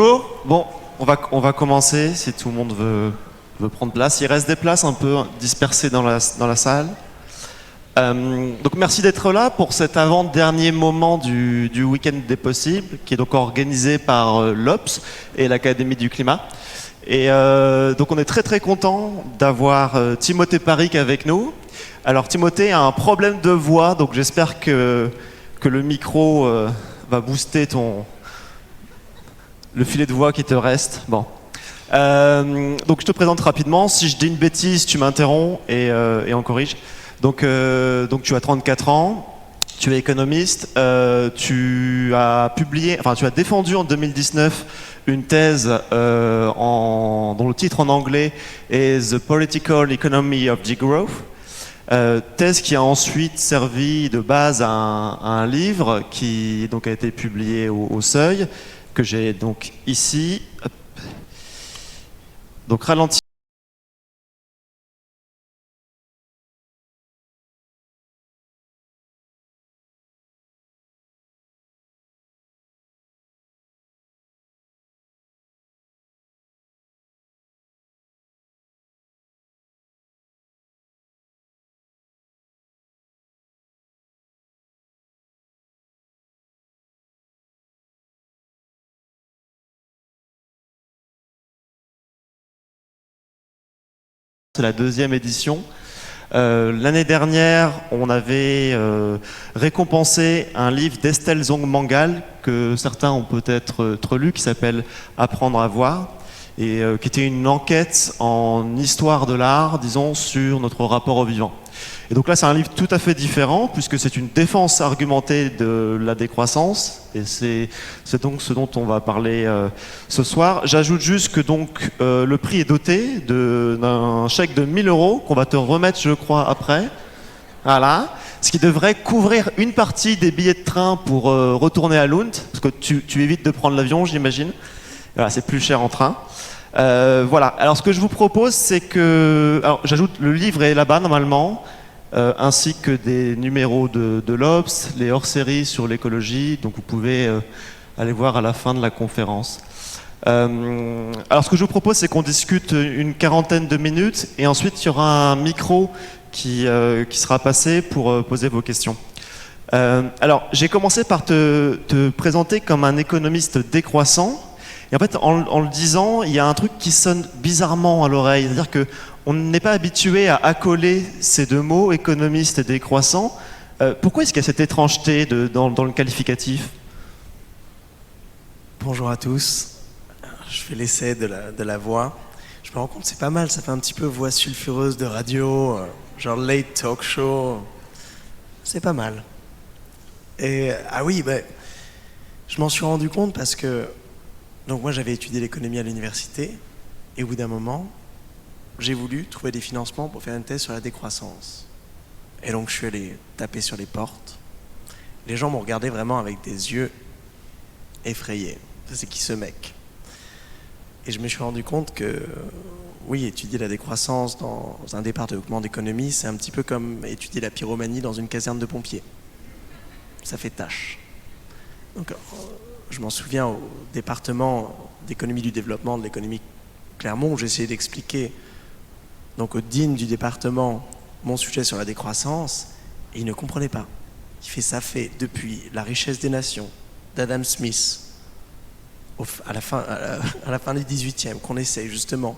Bonjour. Bon, on va commencer si tout le monde veut prendre place. Il reste des places un peu dispersées dans la salle. Donc merci d'être là pour cet avant-dernier moment du Week-end des possibles, qui est donc organisé par l'Obs et l'Académie du climat. Et donc on est très très content d'avoir Timothée Paric avec nous. Alors Timothée a un problème de voix, donc j'espère que le micro va booster le filet de voix qui te reste. Bon. Donc je te présente rapidement. Si je dis une bêtise, tu m'interromps et on corrige. Donc tu as 34 ans, tu es économiste, tu as défendu en 2019 une thèse dont le titre en anglais est The Political Economy of Degrowth. Thèse qui a ensuite servi de base à un livre qui donc a été publié au Seuil, que j'ai donc ici. Hop. Donc ralenti. C'est la deuxième édition. L'année dernière, on avait récompensé un livre d'Estelle Zong-Mangal que certains ont peut-être lu, qui s'appelle Apprendre à voir, et qui était une enquête en histoire de l'art, disons, sur notre rapport au vivant. Et donc là, c'est un livre tout à fait différent, puisque c'est une défense argumentée de la décroissance, et c'est donc ce dont on va parler ce soir. J'ajoute juste que donc le prix est doté d'un chèque de 1 000 € qu'on va te remettre, je crois, après. Voilà. Ce qui devrait couvrir une partie des billets de train pour retourner à Lund, parce que tu évites de prendre l'avion, j'imagine. Voilà, c'est plus cher en train. Voilà. Alors ce que je vous propose, c'est que... Alors j'ajoute, le livre est là-bas normalement. Ainsi que des numéros de l'Obs, les hors-séries sur l'écologie, donc vous pouvez aller voir à la fin de la conférence. Alors ce que je vous propose, c'est qu'on discute une quarantaine de minutes, et ensuite il y aura un micro qui sera passé pour poser vos questions. Alors j'ai commencé par te présenter comme un économiste décroissant, et en fait en le disant, il y a un truc qui sonne bizarrement à l'oreille, c'est-à-dire que on n'est pas habitué à accoler ces deux mots, économiste et décroissant. Pourquoi est-ce qu'il y a cette étrangeté dans le qualificatif ? Bonjour à tous. Je fais l'essai de la voix. Je me rends compte que c'est pas mal, ça fait un petit peu voix sulfureuse de radio, genre late talk show. C'est pas mal. Et ah oui, je m'en suis rendu compte parce que donc moi j'avais étudié l'économie à l'université, et au bout d'un moment, j'ai voulu trouver des financements pour faire une thèse sur la décroissance. Et donc je suis allé taper sur les portes. Les gens m'ont regardé vraiment avec des yeux effrayés. C'est qui ce mec ? Et je me suis rendu compte que, oui, étudier la décroissance dans un département d'économie, c'est un petit peu comme étudier la pyromanie dans une caserne de pompiers. Ça fait tâche. Donc je m'en souviens au département d'économie du développement de l'économie Clermont, où j'ai essayé d'expliquer donc au dean du département mon sujet sur la décroissance, et il ne comprenait pas. Ça fait depuis la richesse des nations d'Adam Smith à la fin du 18e qu'on essaie justement,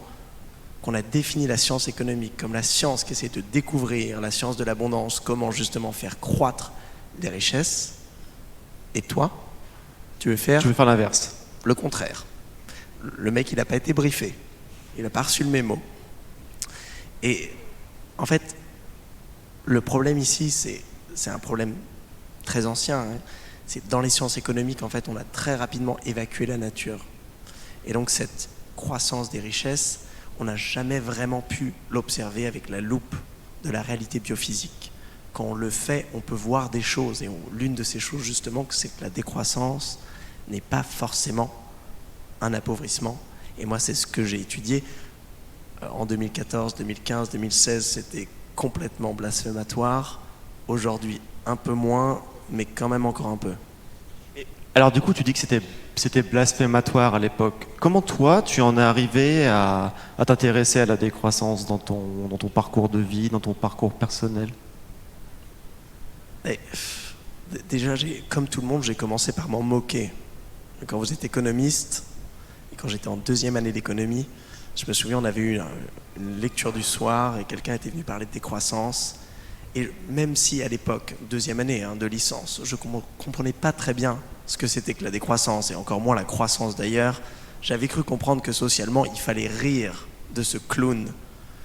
qu'on a défini la science économique comme la science qui essaie de découvrir la science de l'abondance, comment justement faire croître les richesses. Et toi, tu veux faire l'inverse. Le contraire. Le mec, il n'a pas été briefé, il n'a pas reçu le mémo. Et en fait, le problème ici, c'est un problème très ancien. Hein. C'est dans les sciences économiques, en fait, on a très rapidement évacué la nature. Et donc cette croissance des richesses, on n'a jamais vraiment pu l'observer avec la loupe de la réalité biophysique. Quand on le fait, on peut voir des choses. Et l'une de ces choses, justement, c'est que la décroissance n'est pas forcément un appauvrissement. Et moi, c'est ce que j'ai étudié. En 2014, 2015, 2016, c'était complètement blasphématoire. Aujourd'hui, un peu moins, mais quand même encore un peu. Alors du coup, tu dis que c'était c'était blasphématoire à l'époque. Comment toi, tu en es arrivé à t'intéresser à la décroissance dans ton parcours de vie, dans ton parcours personnel? Et, déjà, comme tout le monde, j'ai commencé par m'en moquer. Quand vous êtes économiste, et quand j'étais en deuxième année d'économie, je me souviens, on avait eu une lecture du soir et quelqu'un était venu parler de décroissance. Et même si à l'époque, deuxième année de licence, je ne comprenais pas très bien ce que c'était que la décroissance, et encore moins la croissance d'ailleurs, j'avais cru comprendre que socialement, il fallait rire de ce clown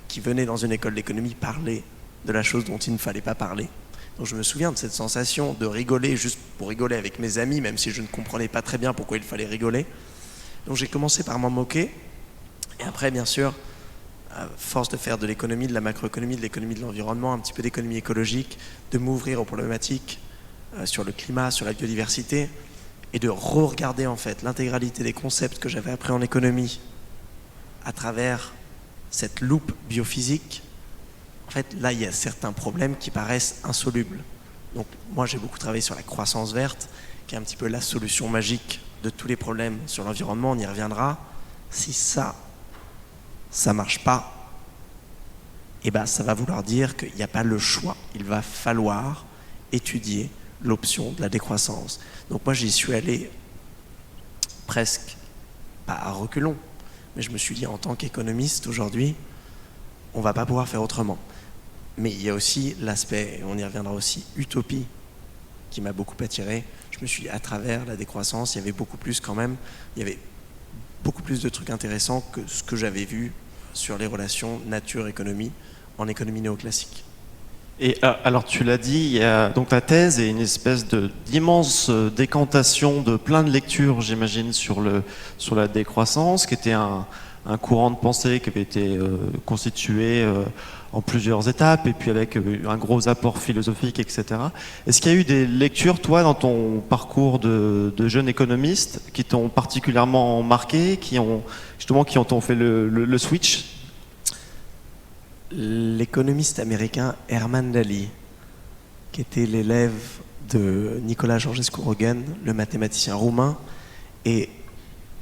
qui venait dans une école d'économie parler de la chose dont il ne fallait pas parler. Donc je me souviens de cette sensation de rigoler juste pour rigoler avec mes amis, même si je ne comprenais pas très bien pourquoi il fallait rigoler. Donc j'ai commencé par m'en moquer, et après bien sûr, à force de faire de l'économie, de la macroéconomie, de l'économie de l'environnement, un petit peu d'économie écologique, de m'ouvrir aux problématiques sur le climat, sur la biodiversité, et de re-regarder en fait l'intégralité des concepts que j'avais appris en économie à travers cette loupe biophysique. En fait, là, il y a certains problèmes qui paraissent insolubles. Donc, moi, j'ai beaucoup travaillé sur la croissance verte, qui est un petit peu la solution magique de tous les problèmes sur l'environnement. On y reviendra. Si ça marche pas, eh ben, ça va vouloir dire qu'il n'y a pas le choix. Il va falloir étudier l'option de la décroissance. Donc moi, j'y suis allé presque, pas à reculons, mais je me suis dit, en tant qu'économiste, aujourd'hui, on ne va pas pouvoir faire autrement. Mais il y a aussi l'aspect, et on y reviendra aussi, utopie, qui m'a beaucoup attiré. Je me suis dit, à travers la décroissance, il y avait beaucoup plus quand même, il y avait beaucoup plus de trucs intéressants que ce que j'avais vu sur les relations nature-économie en économie néoclassique. Et alors tu l'as dit, il y a, donc ta thèse est une espèce d'immense décantation de plein de lectures, j'imagine, sur la décroissance, qui était un courant de pensée qui avait été constitué en plusieurs étapes, et puis avec un gros apport philosophique, etc. Est-ce qu'il y a eu des lectures, toi, dans ton parcours de jeune économiste, qui t'ont particulièrement marqué, qui t'ont fait le switch? L'économiste américain Herman Daly, qui était l'élève de Nicolas Georgescu-Roegen, le mathématicien roumain, et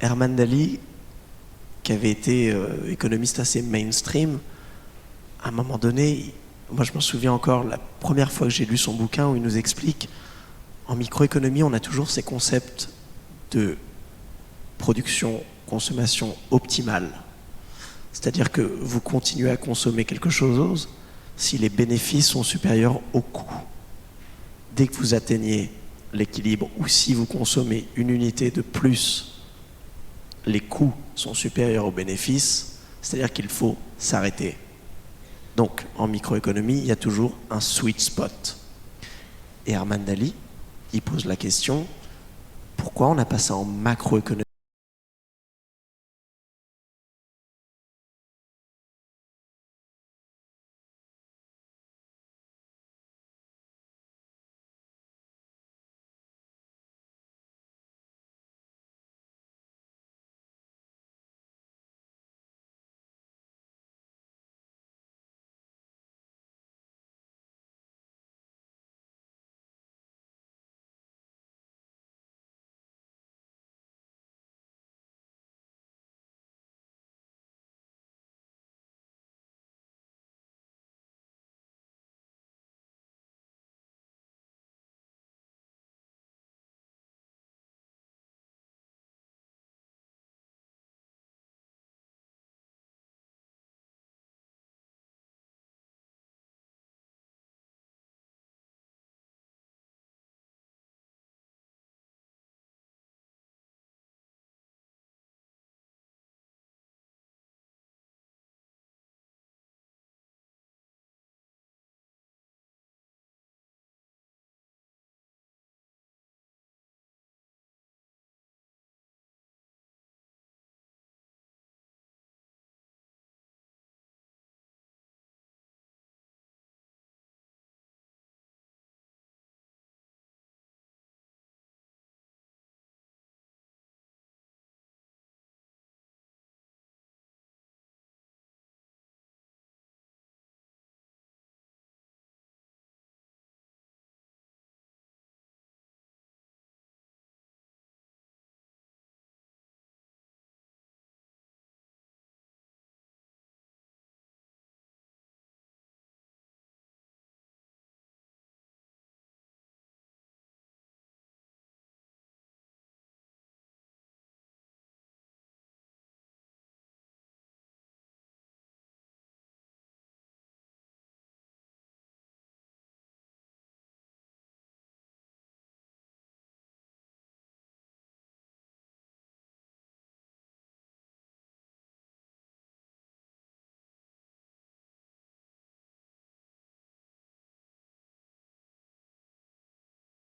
Herman Daly, qui avait été économiste assez mainstream, à un moment donné, moi je m'en souviens encore, la première fois que j'ai lu son bouquin où il nous explique, en microéconomie, on a toujours ces concepts de production, consommation optimale. C'est-à-dire que vous continuez à consommer quelque chose si les bénéfices sont supérieurs aux coûts. Dès que vous atteignez l'équilibre ou si vous consommez une unité de plus, les coûts sont supérieurs aux bénéfices, c'est-à-dire qu'il faut s'arrêter. Donc, en microéconomie, il y a toujours un sweet spot. Et Herman Daly, il pose la question, pourquoi on n'a pas ça en macroéconomie ?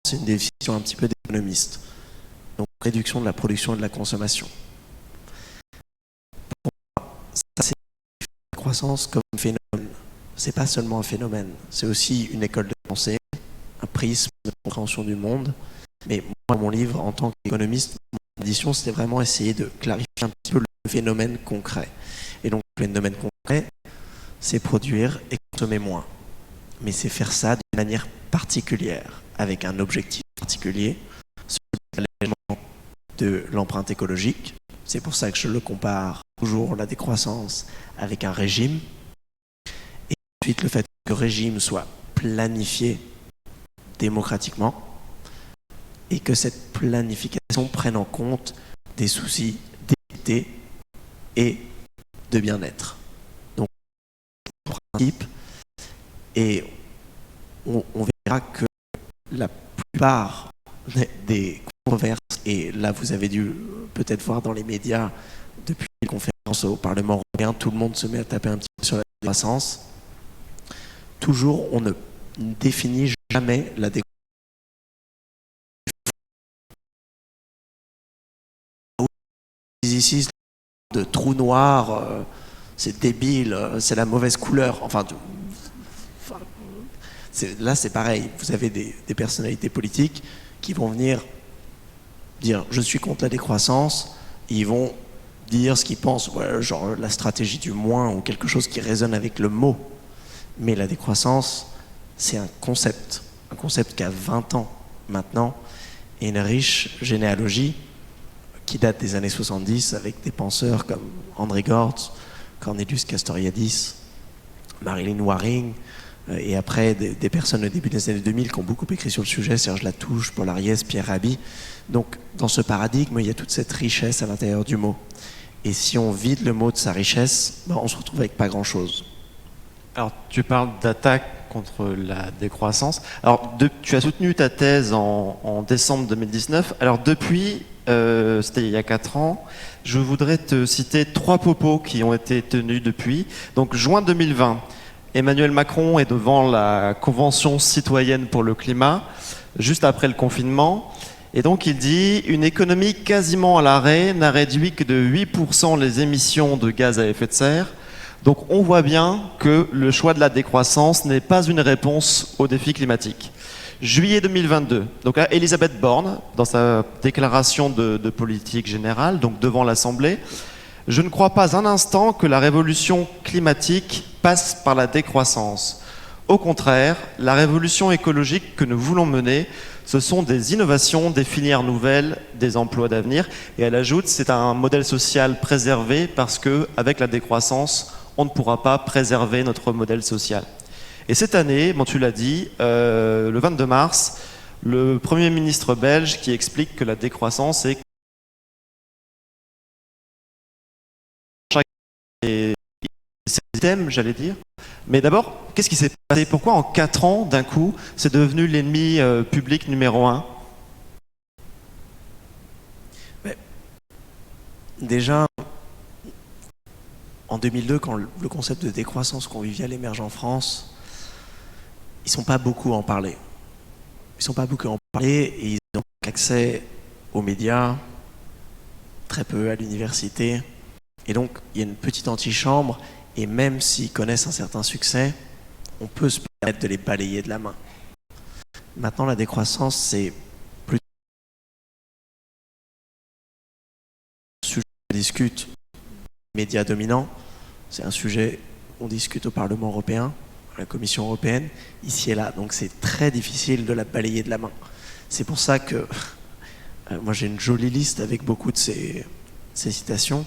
c'est une définition un petit peu d'économiste. Donc réduction de la production et de la consommation. Pour moi, ça c'est la croissance comme phénomène. C'est pas seulement un phénomène, c'est aussi une école de pensée, un prisme de compréhension du monde. Mais moi, mon livre, en tant qu'économiste, mon édition, c'était vraiment essayer de clarifier un petit peu le phénomène concret. Et donc, le phénomène concret, c'est produire et consommer moins. Mais c'est faire ça d'une manière particulière, avec un objectif particulier, l'allègement de l'empreinte écologique. C'est pour ça que je le compare toujours, la décroissance, avec un régime. Et ensuite, le fait que le régime soit planifié démocratiquement et que cette planification prenne en compte des soucis d'équité et de bien-être. Donc, principe, et on verra que la plupart des controverses, et là vous avez dû peut-être voir dans les médias depuis les conférences au Parlement européen, tout le monde se met à taper un petit peu sur la décroissance. Toujours, on ne définit jamais la décroissance. Ici, de trou noir, c'est débile, c'est la mauvaise couleur. Là, c'est pareil. Vous avez des personnalités politiques qui vont venir dire « je suis contre la décroissance ». Ils vont dire ce qu'ils pensent, ouais, genre la stratégie du moins ou quelque chose qui résonne avec le mot. Mais la décroissance, c'est un concept qui a 20 ans maintenant et une riche généalogie qui date des années 70 avec des penseurs comme André Gortz, Cornelius Castoriadis, Marilyn Waring, et après des personnes au début des années 2000 qui ont beaucoup écrit sur le sujet, Serge Latouche, Paul Ariès, Pierre Rabhi. Donc dans ce paradigme, il y a toute cette richesse à l'intérieur du mot. Et si on vide le mot de sa richesse, on se retrouve avec pas grand-chose. Alors, tu parles d'attaque contre la décroissance. Alors, tu as soutenu ta thèse en décembre 2019. Alors, depuis, c'était il y a 4 ans, je voudrais te citer 3 propos qui ont été tenus depuis. Donc, juin 2020, Emmanuel Macron est devant la Convention citoyenne pour le climat, juste après le confinement. Et donc, il dit « Une économie quasiment à l'arrêt n'a réduit que de 8% les émissions de gaz à effet de serre ». Donc on voit bien que le choix de la décroissance n'est pas une réponse aux défis climatiques. Juillet 2022, donc là, Elisabeth Borne, dans sa déclaration de politique générale, donc devant l'Assemblée, « Je ne crois pas un instant que la révolution climatique passe par la décroissance. Au contraire, la révolution écologique que nous voulons mener, ce sont des innovations, des filières nouvelles, des emplois d'avenir. » Et elle ajoute, c'est un modèle social préservé parce qu'avec la décroissance, on ne pourra pas préserver notre modèle social. Et cette année, bon, tu l'as dit, le 22 mars, le Premier ministre belge qui explique que la décroissance est thème, j'allais dire. Mais d'abord, qu'est-ce qui s'est passé? Pourquoi en 4 ans, d'un coup, c'est devenu l'ennemi public numéro 1? Déjà, en 2002, quand le concept de décroissance conviviale émerge en France, ils ne sont pas beaucoup à en parler. Ils ne sont pas beaucoup à en parler et ils ont accès aux médias, très peu à l'université. Et donc, il y a une petite antichambre et même s'ils connaissent un certain succès, on peut se permettre de les balayer de la main. Maintenant, la décroissance, c'est plus un sujet qu'on discute médias dominants. C'est un sujet qu'on discute au Parlement européen, à la Commission européenne, ici et là. Donc c'est très difficile de la balayer de la main. C'est pour ça que moi j'ai une jolie liste avec beaucoup de ces citations.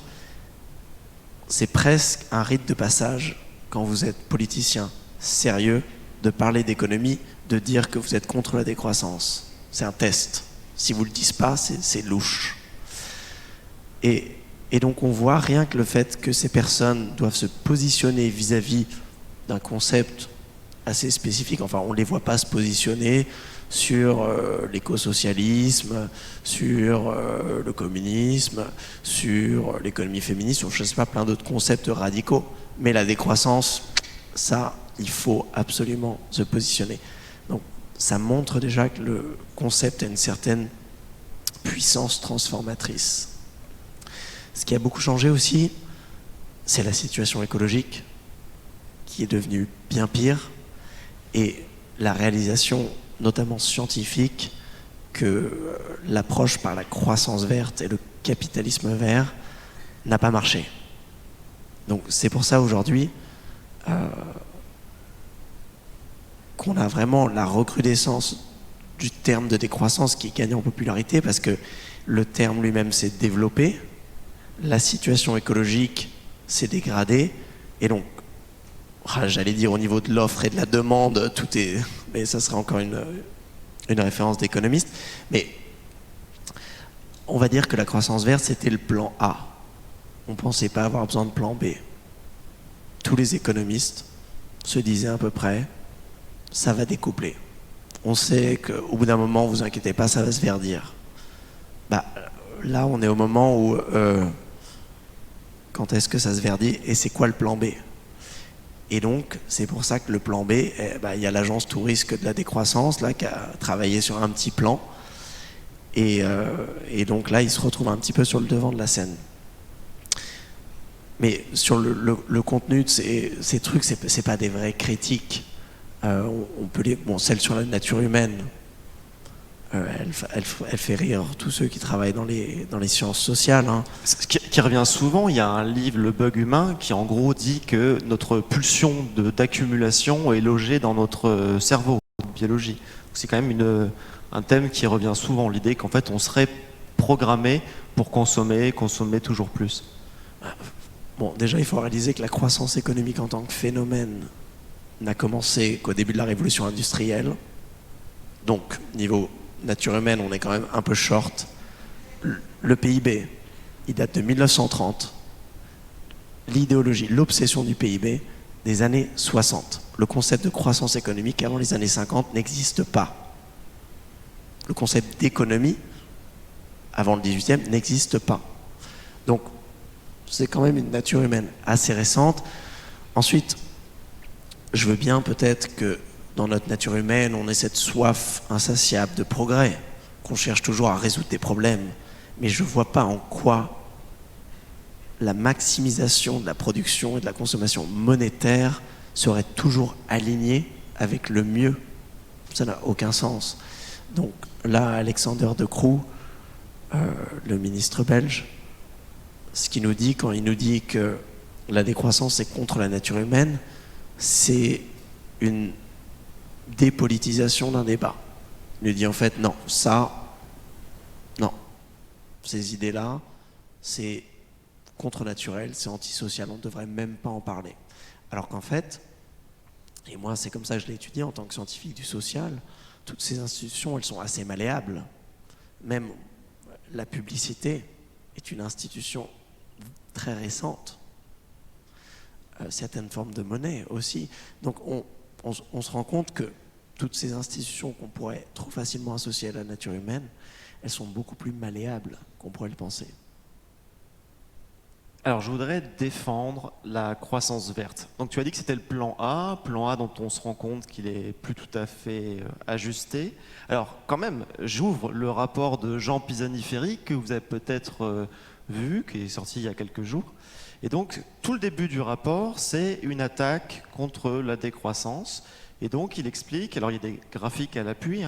C'est presque un rite de passage quand vous êtes politicien sérieux de parler d'économie, de dire que vous êtes contre la décroissance. C'est un test. Si vous ne le dites pas, c'est louche. Et donc on voit rien que le fait que ces personnes doivent se positionner vis-à-vis d'un concept assez spécifique, enfin on ne les voit pas se positionner sur l'écosocialisme, sur le communisme, sur l'économie féministe, ou je ne sais pas, plein d'autres concepts radicaux. Mais la décroissance, ça, il faut absolument se positionner. Donc ça montre déjà que le concept a une certaine puissance transformatrice. Ce qui a beaucoup changé aussi, c'est la situation écologique, qui est devenue bien pire, et la réalisation, notamment scientifique, que l'approche par la croissance verte et le capitalisme vert n'a pas marché. Donc c'est pour ça aujourd'hui qu'on a vraiment la recrudescence du terme de décroissance qui gagne en popularité, parce que le terme lui-même s'est développé, la situation écologique s'est dégradée, et donc, j'allais dire au niveau de l'offre et de la demande, tout est... Mais ça serait encore une référence d'économiste. Mais on va dire que la croissance verte, c'était le plan A. On ne pensait pas avoir besoin de plan B. Tous les économistes se disaient à peu près, ça va découpler. On sait qu'au bout d'un moment, vous inquiétez pas, ça va se verdir. Là, on est au moment où... quand est-ce que ça se verdit et c'est quoi le plan B? Et donc, c'est pour ça que le plan B, il y a l'agence tout risque de la décroissance là, qui a travaillé sur un petit plan. Et donc là, il se retrouve un petit peu sur le devant de la scène. Mais sur le contenu de ces trucs, c'est pas des vraies critiques. On peut celle sur la nature humaine, elle fait rire tous ceux qui travaillent dans les sciences sociales. Hein. Ce qui revient souvent, il y a un livre, Le bug humain, qui en gros dit que notre pulsion d'accumulation est logée dans notre cerveau, notre biologie. C'est quand même un thème qui revient souvent, l'idée qu'en fait on serait programmé pour consommer toujours plus. Bon, déjà il faut réaliser que la croissance économique en tant que phénomène n'a commencé qu'au début de la révolution industrielle. Donc, niveau nature humaine, on est quand même un peu short. Le PIB, il date de 1930. L'idéologie, l'obsession du PIB, des années 60. Le concept de croissance économique avant les années 50 n'existe pas. Le concept d'économie, avant le 18e, n'existe pas. Donc, c'est quand même une nature humaine assez récente. Ensuite, je veux bien peut-être que dans notre nature humaine, on ait cette soif insatiable de progrès, qu'on cherche toujours à résoudre des problèmes. Mais je ne vois pas en quoi la maximisation de la production et de la consommation monétaire serait toujours alignée avec le mieux. Ça n'a aucun sens. Donc là, Alexander De Croo, le ministre belge, ce qu'il nous dit quand il nous dit que la décroissance est contre la nature humaine, c'est une dépolitisation d'un débat. Il nous dit en fait non, ces idées-là, c'est contre-naturel, c'est antisocial, on ne devrait même pas en parler. Alors qu'en fait, et moi c'est comme ça que je l'ai étudié en tant que scientifique du social, toutes ces institutions, elles sont assez malléables. Même la publicité est une institution très récente. Certaines formes de monnaie aussi. Donc on se rend compte que toutes ces institutions qu'on pourrait trop facilement associer à la nature humaine, elles sont beaucoup plus malléables qu'on pourrait le penser. Alors, je voudrais défendre la croissance verte. Donc, tu as dit que c'était le plan A dont on se rend compte qu'il est plus tout à fait ajusté. Alors, quand même, j'ouvre le rapport de Jean Pisani-Ferry, que vous avez peut-être vu, qui est sorti il y a quelques jours. Et donc, tout le début du rapport, c'est une attaque contre la décroissance. Et donc, il explique, alors il y a des graphiques à l'appui,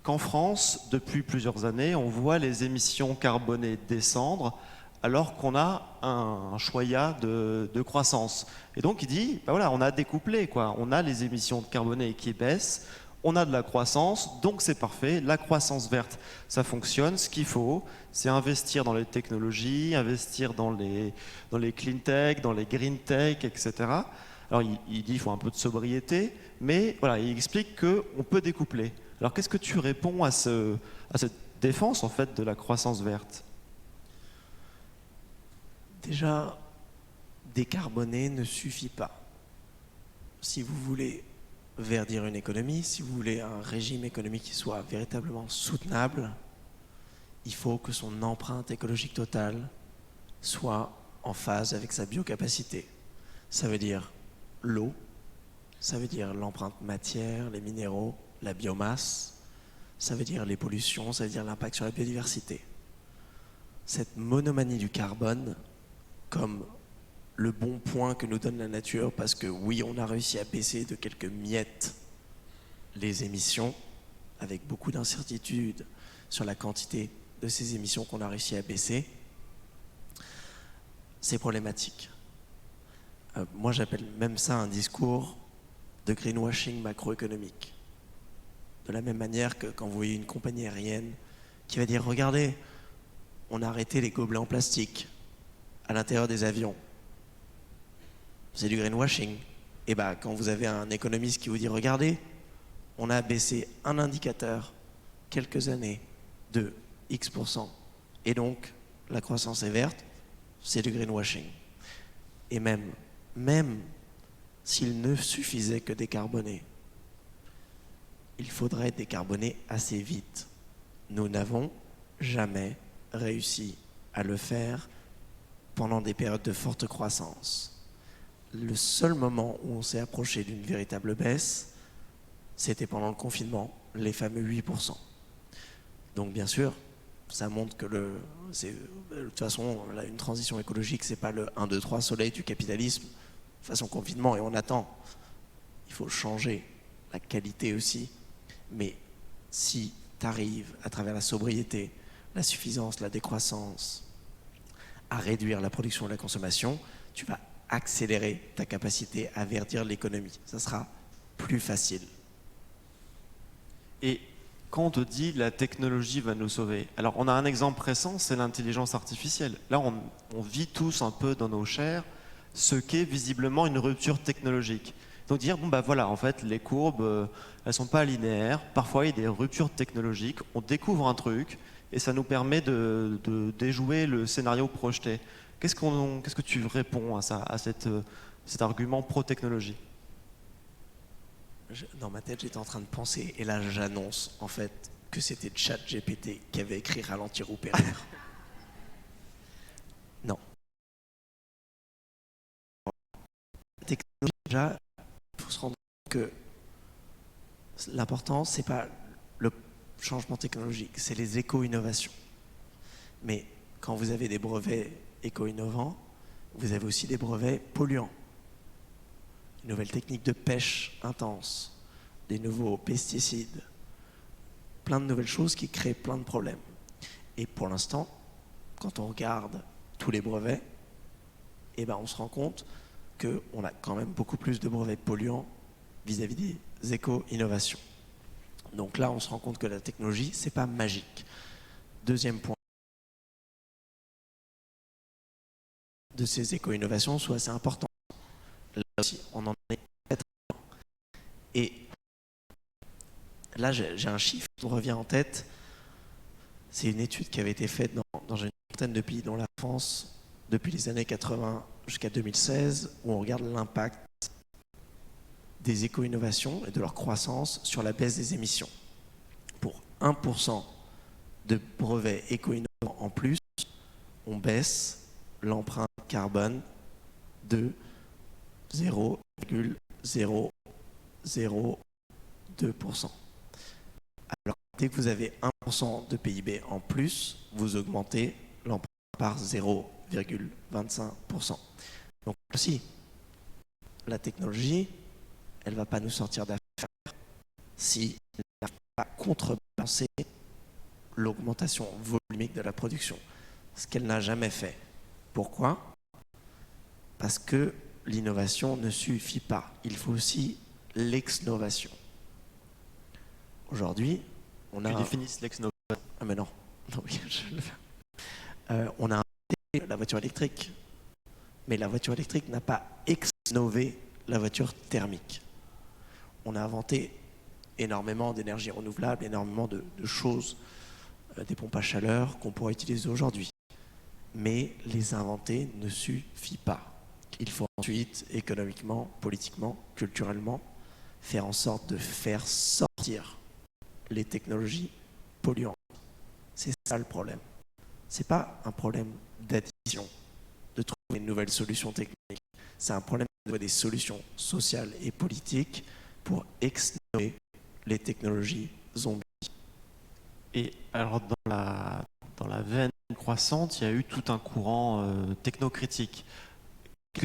qu'en France, depuis plusieurs années, on voit les émissions carbonées descendre, alors qu'on a un choya de croissance. Et donc il dit, voilà, on a découplé, quoi. On a les émissions de carboné qui baissent, on a de la croissance, donc c'est parfait. La croissance verte, ça fonctionne. Ce qu'il faut, c'est investir dans les technologies, investir dans les clean tech, dans les green tech, etc. Alors il dit qu'il faut un peu de sobriété, mais voilà, il explique qu'on peut découpler. Alors qu'est-ce que tu réponds à cette défense en fait de la croissance verte ? Déjà, décarboner ne suffit pas. Si vous voulez verdir une économie, si vous voulez un régime économique qui soit véritablement soutenable, il faut que son empreinte écologique totale soit en phase avec sa biocapacité. Ça veut dire l'eau, ça veut dire l'empreinte matière, les minéraux, la biomasse, ça veut dire les pollutions, ça veut dire l'impact sur la biodiversité. Cette monomanie du carbone, comme le bon point que nous donne la nature, parce que oui, on a réussi à baisser de quelques miettes les émissions, avec beaucoup d'incertitudes sur la quantité de ces émissions qu'on a réussi à baisser, c'est problématique. Moi, j'appelle même ça un discours de greenwashing macroéconomique. De la même manière que quand vous voyez une compagnie aérienne qui va dire « Regardez, on a arrêté les gobelets en plastique à l'intérieur des avions. » C'est du greenwashing. Et bien, quand vous avez un économiste qui vous dit « Regardez, on a baissé un indicateur quelques années de X%, et donc la croissance est verte », c'est du greenwashing. Et même s'il ne suffisait que décarboner, il faudrait décarboner assez vite. Nous n'avons jamais réussi à le faire pendant des périodes de forte croissance. Le seul moment où on s'est approché d'une véritable baisse, c'était pendant le confinement, les fameux 8%. Donc bien sûr, ça montre que de toute façon, là, une transition écologique, c'est pas le 1, 2, 3 soleil du capitalisme, façon confinement, et on attend. Il faut changer la qualité aussi. Mais si tu arrives, à travers la sobriété, la suffisance, la décroissance, à réduire la production et la consommation, tu vas accélérer ta capacité à verdir l'économie. Ça sera plus facile. Et quand on te dit la technologie va nous sauver, alors on a un exemple récent, c'est l'intelligence artificielle. Là, on vit tous un peu dans nos chairs ce qu'est visiblement une rupture technologique. Donc dire, bon bah voilà, en fait, les courbes, elles sont pas linéaires. Parfois, il y a des ruptures technologiques. On découvre un truc et ça nous permet de déjouer le scénario projeté. Qu'est-ce que tu réponds à ça, à cet argument pro-technologie? Dans ma tête, j'étais en train de penser, et là, j'annonce en fait que c'était ChatGPT qui avait écrit Ralentir ou périr. Non. La technologie, déjà, il faut se rendre compte que l'important, c'est pas le changement technologique, c'est les éco-innovations. Mais quand vous avez des brevets éco-innovants, vous avez aussi des brevets polluants. Une nouvelle technique de pêche intense, des nouveaux pesticides, plein de nouvelles choses qui créent plein de problèmes. Et pour l'instant, quand on regarde tous les brevets, eh ben on se rend compte qu'on a quand même beaucoup plus de brevets polluants vis-à-vis des éco-innovations. Donc là, on se rend compte que la technologie, c'est pas magique. Deuxième point de ces éco-innovations, soit assez important. Là aussi, on en est très loin. Et là, j'ai un chiffre qui me revient en tête. C'est une étude qui avait été faite dans une centaine de pays, dont la France, depuis les années 80 jusqu'à 2016, où on regarde l'impact des éco-innovations et de leur croissance sur la baisse des émissions. Pour 1% de brevets éco-innovants en plus, on baisse l'empreinte carbone de 0,002%. Alors, dès que vous avez 1% de PIB en plus, vous augmentez l'empreinte par 0,25%. Donc aussi, la technologie, elle ne va pas nous sortir d'affaire si elle n'arrive pas à contrebalancer l'augmentation volumique de la production, ce qu'elle n'a jamais fait. Pourquoi ? Parce que l'innovation ne suffit pas. Il faut aussi l'exnovation. Aujourd'hui, on a... Tu définisses l'exnovation. Ah mais non. Non oui, je le fais. On a inventé la voiture électrique, mais la voiture électrique n'a pas exnové la voiture thermique. On a inventé énormément d'énergie renouvelable, énormément de choses, des pompes à chaleur qu'on pourrait utiliser aujourd'hui. Mais les inventer ne suffit pas. Il faut ensuite, économiquement, politiquement, culturellement, faire en sorte de faire sortir les technologies polluantes. C'est ça le problème. C'est pas un problème d'addition, de trouver une nouvelle solution technique. C'est un problème de trouver des solutions sociales et politiques pour exnover les technologies zombies. Et alors, dans la veine croissante, il y a eu tout un courant technocritique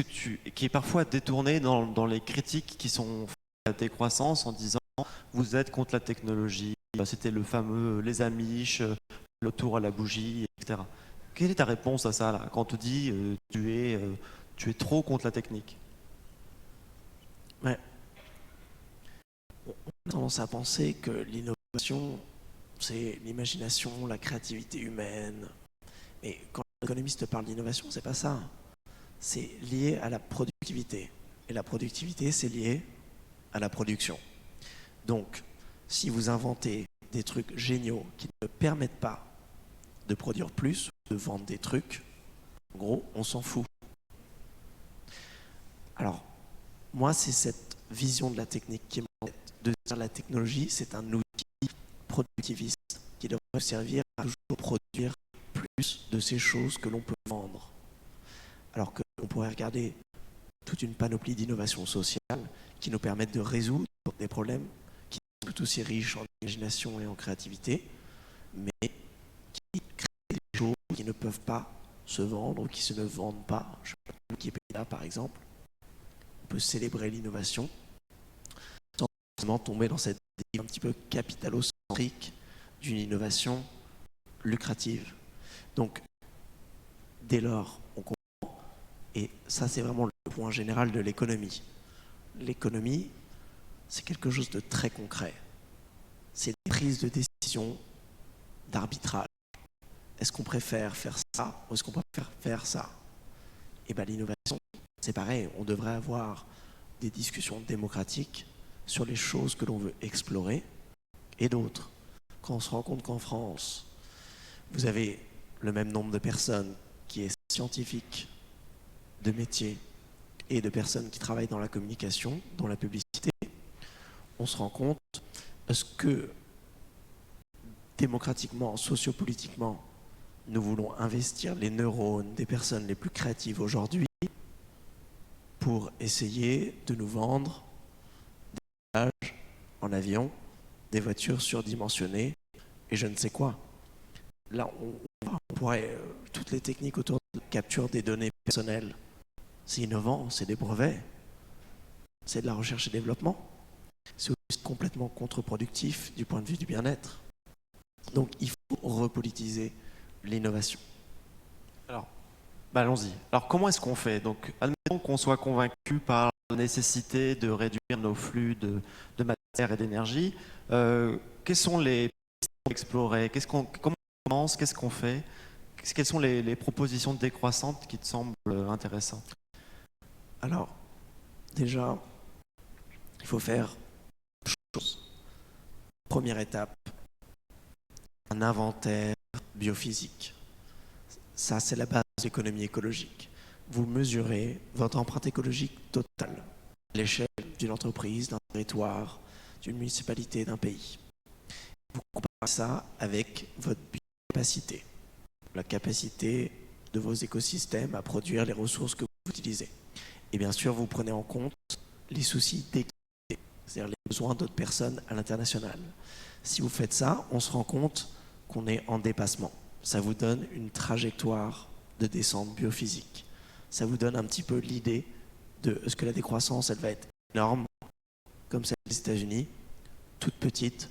qui est parfois détourné dans les critiques qui sont faites à la décroissance en disant vous êtes contre la technologie, c'était le fameux les Amish, le tour à la bougie, etc. Quelle est ta réponse à ça là, quand on te dit tu es trop contre la technique? Ouais. On a tendance à penser que l'innovation, c'est l'imagination, la créativité humaine. Mais quand l'économiste parle d'innovation, c'est pas ça. C'est lié à la productivité. Et la productivité, c'est lié à la production. Donc, si vous inventez des trucs géniaux qui ne permettent pas de produire plus, de vendre des trucs, en gros, on s'en fout. Alors, moi, c'est cette vision de la technique qui m'embête. De dire la technologie, c'est un outil productiviste qui devrait servir à toujours produire plus de ces choses que l'on peut vendre. Alors qu'on pourrait regarder toute une panoplie d'innovations sociales qui nous permettent de résoudre des problèmes qui sont tout aussi riches en imagination et en créativité, mais qui créent des choses qui ne peuvent pas se vendre ou qui se ne vendent pas. Je sais pas, Wikipédia par exemple, on peut célébrer l'innovation sans forcément tomber dans cette dérive un petit peu capitalocentrique d'une innovation lucrative. Donc, dès lors, on comprend, et ça c'est vraiment le point général de l'économie. L'économie, c'est quelque chose de très concret. C'est des prises de décision, d'arbitrage. Est-ce qu'on préfère faire ça ou est-ce qu'on préfère faire ça? Et bien l'innovation, c'est pareil. On devrait avoir des discussions démocratiques sur les choses que l'on veut explorer et d'autres. Quand on se rend compte qu'en France, vous avez le même nombre de personnes qui est scientifique, de métier et de personnes qui travaillent dans la communication, dans la publicité, on se rend compte, est-ce que démocratiquement, sociopolitiquement, nous voulons investir les neurones des personnes les plus créatives aujourd'hui pour essayer de nous vendre des voyages en avion, des voitures surdimensionnées et je ne sais quoi. Là, on pourrait, toutes les techniques autour de la capture des données personnelles, c'est innovant, c'est des brevets, c'est de la recherche et développement. C'est aussi complètement contre-productif du point de vue du bien-être. Donc il faut repolitiser l'innovation. Alors, allons-y. Alors, comment est-ce qu'on fait? Donc, admettons qu'on soit convaincu par la nécessité de réduire nos flux de matière et d'énergie. Quels sont les pistes à explorer? Comment on commence? Qu'est-ce qu'on fait? Quelles sont les propositions décroissantes qui te semblent intéressantes? Alors, déjà, il faut faire deux choses. Première étape, un inventaire biophysique. Ça, c'est la base de l'économie écologique. Vous mesurez votre empreinte écologique totale à l'échelle d'une entreprise, d'un territoire, d'une municipalité, d'un pays. Vous comparez ça avec votre capacité, la capacité de vos écosystèmes à produire les ressources que vous utilisez. Et bien sûr, vous prenez en compte les soucis d'équité, c'est-à-dire les besoins d'autres personnes à l'international. Si vous faites ça, on se rend compte qu'on est en dépassement. Ça vous donne une trajectoire de descente biophysique. Ça vous donne un petit peu l'idée de ce que la décroissance, elle va être énorme, comme celle des États-Unis, toute petite,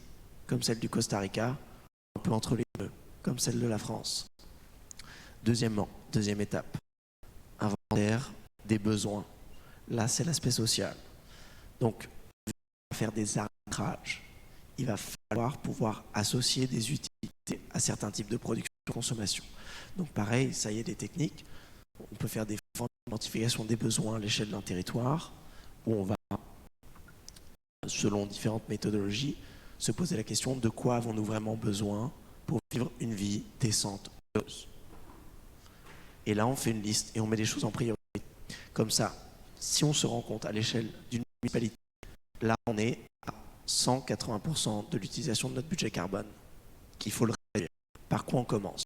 comme celle du Costa Rica, un peu entre les deux, comme celle de la France. Deuxièmement, deuxième étape, inventaire des besoins. Là, c'est l'aspect social. Donc, il va faire des arbitrages. Il va falloir pouvoir associer des utilités à certains types de production et de consommation. Donc pareil, ça y est, des techniques. On peut faire des formes d'identification des besoins à l'échelle d'un territoire où on va, selon différentes méthodologies, se poser la question de quoi avons-nous vraiment besoin pour vivre une vie décente. Et là, on fait une liste et on met des choses en priorité. Comme ça, si on se rend compte à l'échelle d'une municipalité, là, on est à 180% de l'utilisation de notre budget carbone, qu'il faut le réduire. Par quoi on commence?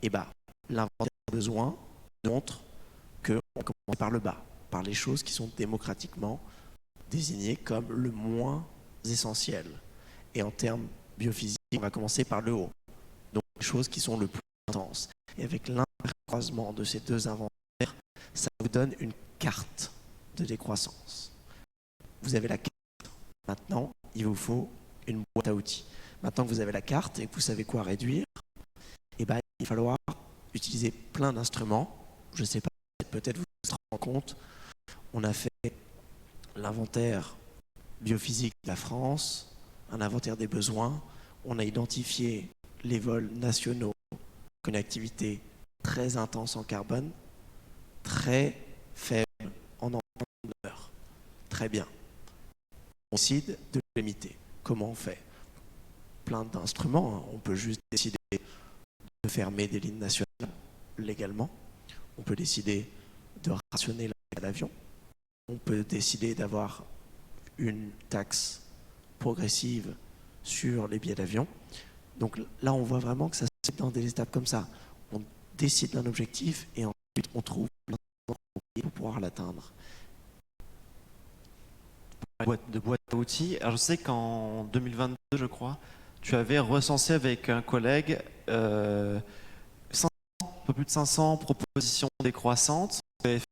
Eh bien, l'inventaire des besoins montre qu'on commence par le bas, par les choses qui sont démocratiquement désignées comme le moins essentiel. Et en termes biophysiques, on va commencer par le haut. Donc les choses qui sont le plus intenses. Et avec l'intercroisement de ces deux inventaires, ça vous donne une carte de décroissance. Vous avez la carte. Maintenant, il vous faut une boîte à outils. Maintenant que vous avez la carte et que vous savez quoi réduire, il va falloir utiliser plein d'instruments. Je ne sais pas, peut-être vous vous rendez compte, on a fait l'inventaire biophysique de la France, un inventaire des besoins, on a identifié les vols nationaux, une activité très intense en carbone, très faible en empreinte d'heure. Très bien. On décide de le limiter. Comment on fait? Plein d'instruments, hein. On peut juste décider de fermer des lignes nationales légalement. On peut décider de rationner l'avion. On peut décider d'avoir une taxe progressive sur les billets d'avion. Donc là, on voit vraiment que ça se fait dans des étapes comme ça. On décide d'un objectif et ensuite on trouve l'instrument pour pouvoir l'atteindre. De boîte à outils. Alors je sais qu'en 2022, je crois, tu avais recensé avec un collègue 500, un peu plus de 500 propositions décroissantes. Tu avais fait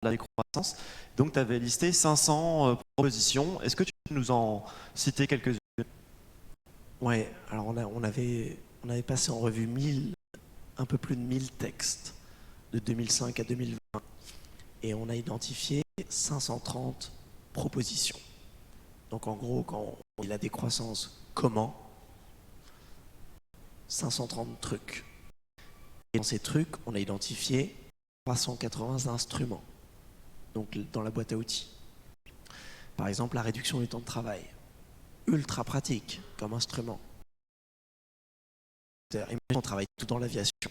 la décroissance. Donc tu avais listé 500 propositions. Est-ce que tu peux nous en citer quelques-unes? Ouais, alors on avait passé en revue un peu plus de 1000 textes de 2005 à 2020 et on a identifié 530 propositions. Donc en gros, quand on dit la décroissance, comment? 530 trucs. Et dans ces trucs, on a identifié 380 instruments, donc dans la boîte à outils. Par exemple, la réduction du temps de travail. Ultra pratique comme instrument. Imaginez on travaille tout dans l'aviation.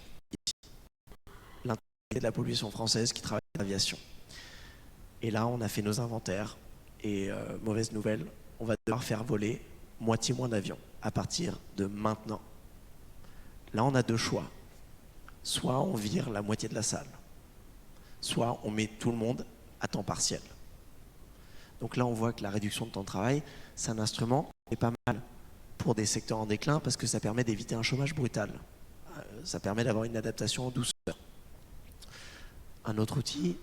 L'intégralité de la population française qui travaille dans l'aviation. Et là, on a fait nos inventaires. Et mauvaise nouvelle, on va devoir faire voler moitié moins d'avions à partir de maintenant. Là, on a deux choix. Soit on vire la moitié de la salle, soit on met tout le monde à temps partiel. Donc là, on voit que la réduction de temps de travail, c'est un instrument qui est pas mal pour des secteurs en déclin parce que ça permet d'éviter un chômage brutal. Ça permet d'avoir une adaptation en douceur. Un autre outil,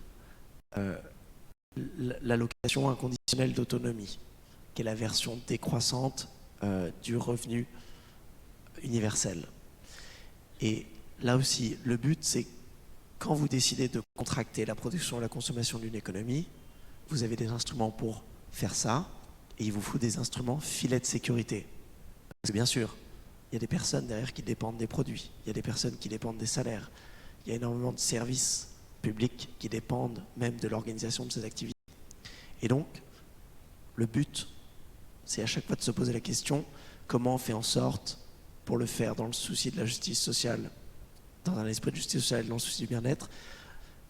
l'allocation inconditionnelle d'autonomie, qui est la version décroissante du revenu universel. Et là aussi, le but, c'est quand vous décidez de contracter la production et la consommation d'une économie, vous avez des instruments pour faire ça, et il vous faut des instruments filets de sécurité. Parce que bien sûr, il y a des personnes derrière qui dépendent des produits, il y a des personnes qui dépendent des salaires, il y a énormément de services publics qui dépendent même de l'organisation de ces activités. Et donc, le but, c'est à chaque fois de se poser la question, comment on fait en sorte, pour le faire dans le souci de la justice sociale, dans un esprit de justice sociale, dans le souci du bien-être,